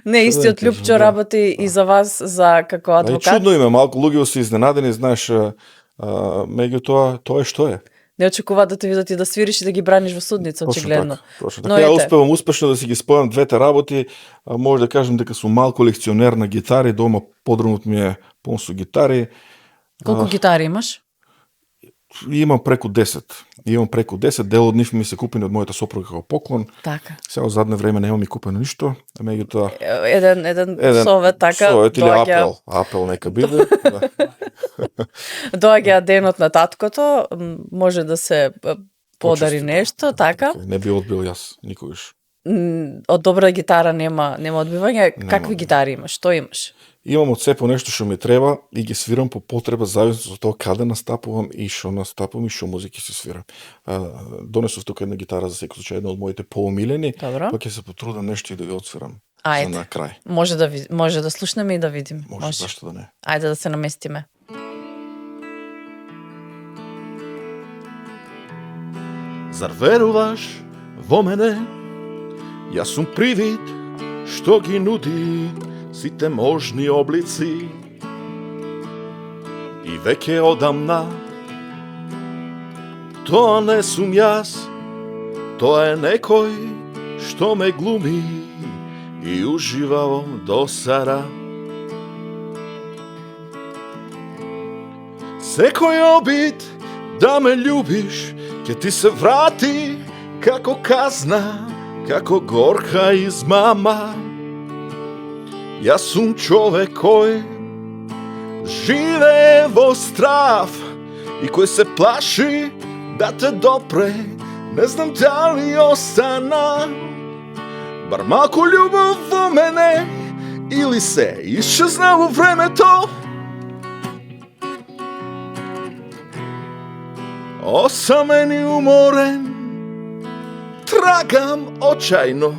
Не, истиот Лјупчо работи и за вас за како адвокат. Чудно име, малку луѓе се изненадени, знаеш, меѓутоа тоа е што е. Не очекуваат да те видат и да свириш и да ги браниш во судница, очигледно. Точно така. Ја успевам успешно да си ги спојам двете работи. Може да кажам дека сум малку лекционер на гитари, дома подрумот ми е пон со гитари. Колку гитари имаш? Имам преку 10. Дел од нив ми се купени од мојата сопруга како поклон. Така. Сега задне време нема ми купено ништо, а меѓутоа еден совет така совет или апел нека биде. Да. Доаѓа денот на таткото, може да се подари нешто, така. Не би одбил јас никогаш. Од добра гитара нема одбивање. Какви гитари имаш? Што имаш? Имам од се по нешто што ми треба и ги свирам по потреба, зависно од тоа каде настапувам и што настапувам и што музики се свирам. Донесов тука една гитара за секој случај, една од моите поумилени, Добро. па ќе се потрудам нешто и да ви отсвирам Ајде. за на крај. Може да слушнеме и да видим. Може, зашто да не. Ајде да се наместиме. Зар веруваш во мене? Јас сум привид што ги нуди сите можни облици. И веќе одамна тоа не сум јас, тоа е некој што ме глуми и ужива во досара. Секој обид да ме љубиш ќе ти се врати како казна, како горка измама. Јас сум човек кој живее во страв и кој се плаши да те допре. Не знам дали остана бар малку љубов во мене или се исчезна во времето. Осамен и уморен трагам очајно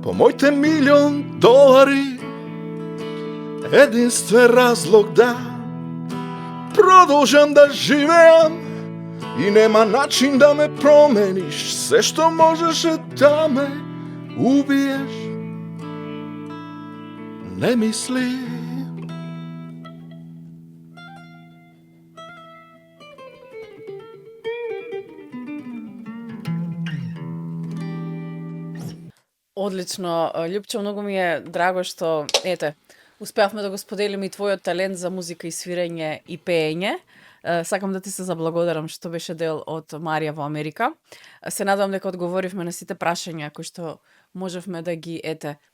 по моите $1.000.000. Единствен разлог да продолжам да живеам и нема начин да ме промениш. Се што можеше да ме убиеш, не мисли. Одлично, Љупчо, многу ми е драго што, успеавме да го споделиме и твојот талент за музика и свирење и пеење. Сакам да ти се заблагодарам што беше дел од Марија во Америка. Се надевам дека одговоривме на сите прашања кои што можевме да ги,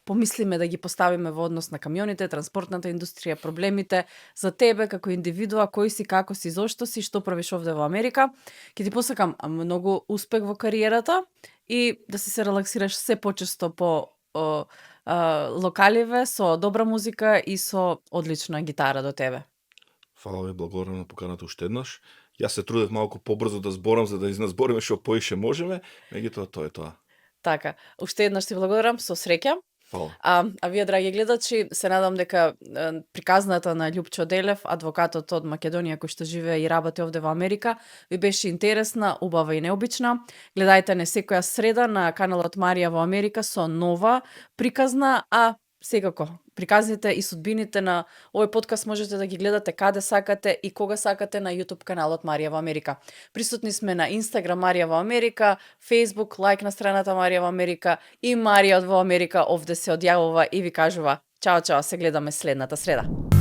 помислиме да ги поставиме во однос на камионите, транспортната индустрија, проблемите за тебе како индивидуа, кој си, како си, зошто си, што правиш овде во Америка. Ќе ти посакам многу успех во кариерата и да се релаксираш се почесто по локаливе со добра музика и со одлична гитара до тебе. Фала ви, благодарам на поканата уште еднаш. Јас се трудев малку побрзо да зборам за да изназбориме што поише можеме, меѓутоа тоа е тоа. Така, уште еднаш ти благодарам, со среќа. Фала. А вие, драги гледачи, се надам дека приказната на Љупчо Делев, адвокатот од Македонија кој што живее и работи овде во Америка, ви беше интересна, убава и необична. Гледајте не секоја среда на каналот Марија во Америка со нова приказна, а секако приказните и судбините на овој подкаст можете да ги гледате каде сакате и кога сакате на YouTube каналот Марија во Америка. Присутни сме на Instagram Марија во Америка, Facebook, лайк на страната Марија во Америка и Марија во Америка овде се одјавува и ви кажува чао, чао, се гледаме следната среда.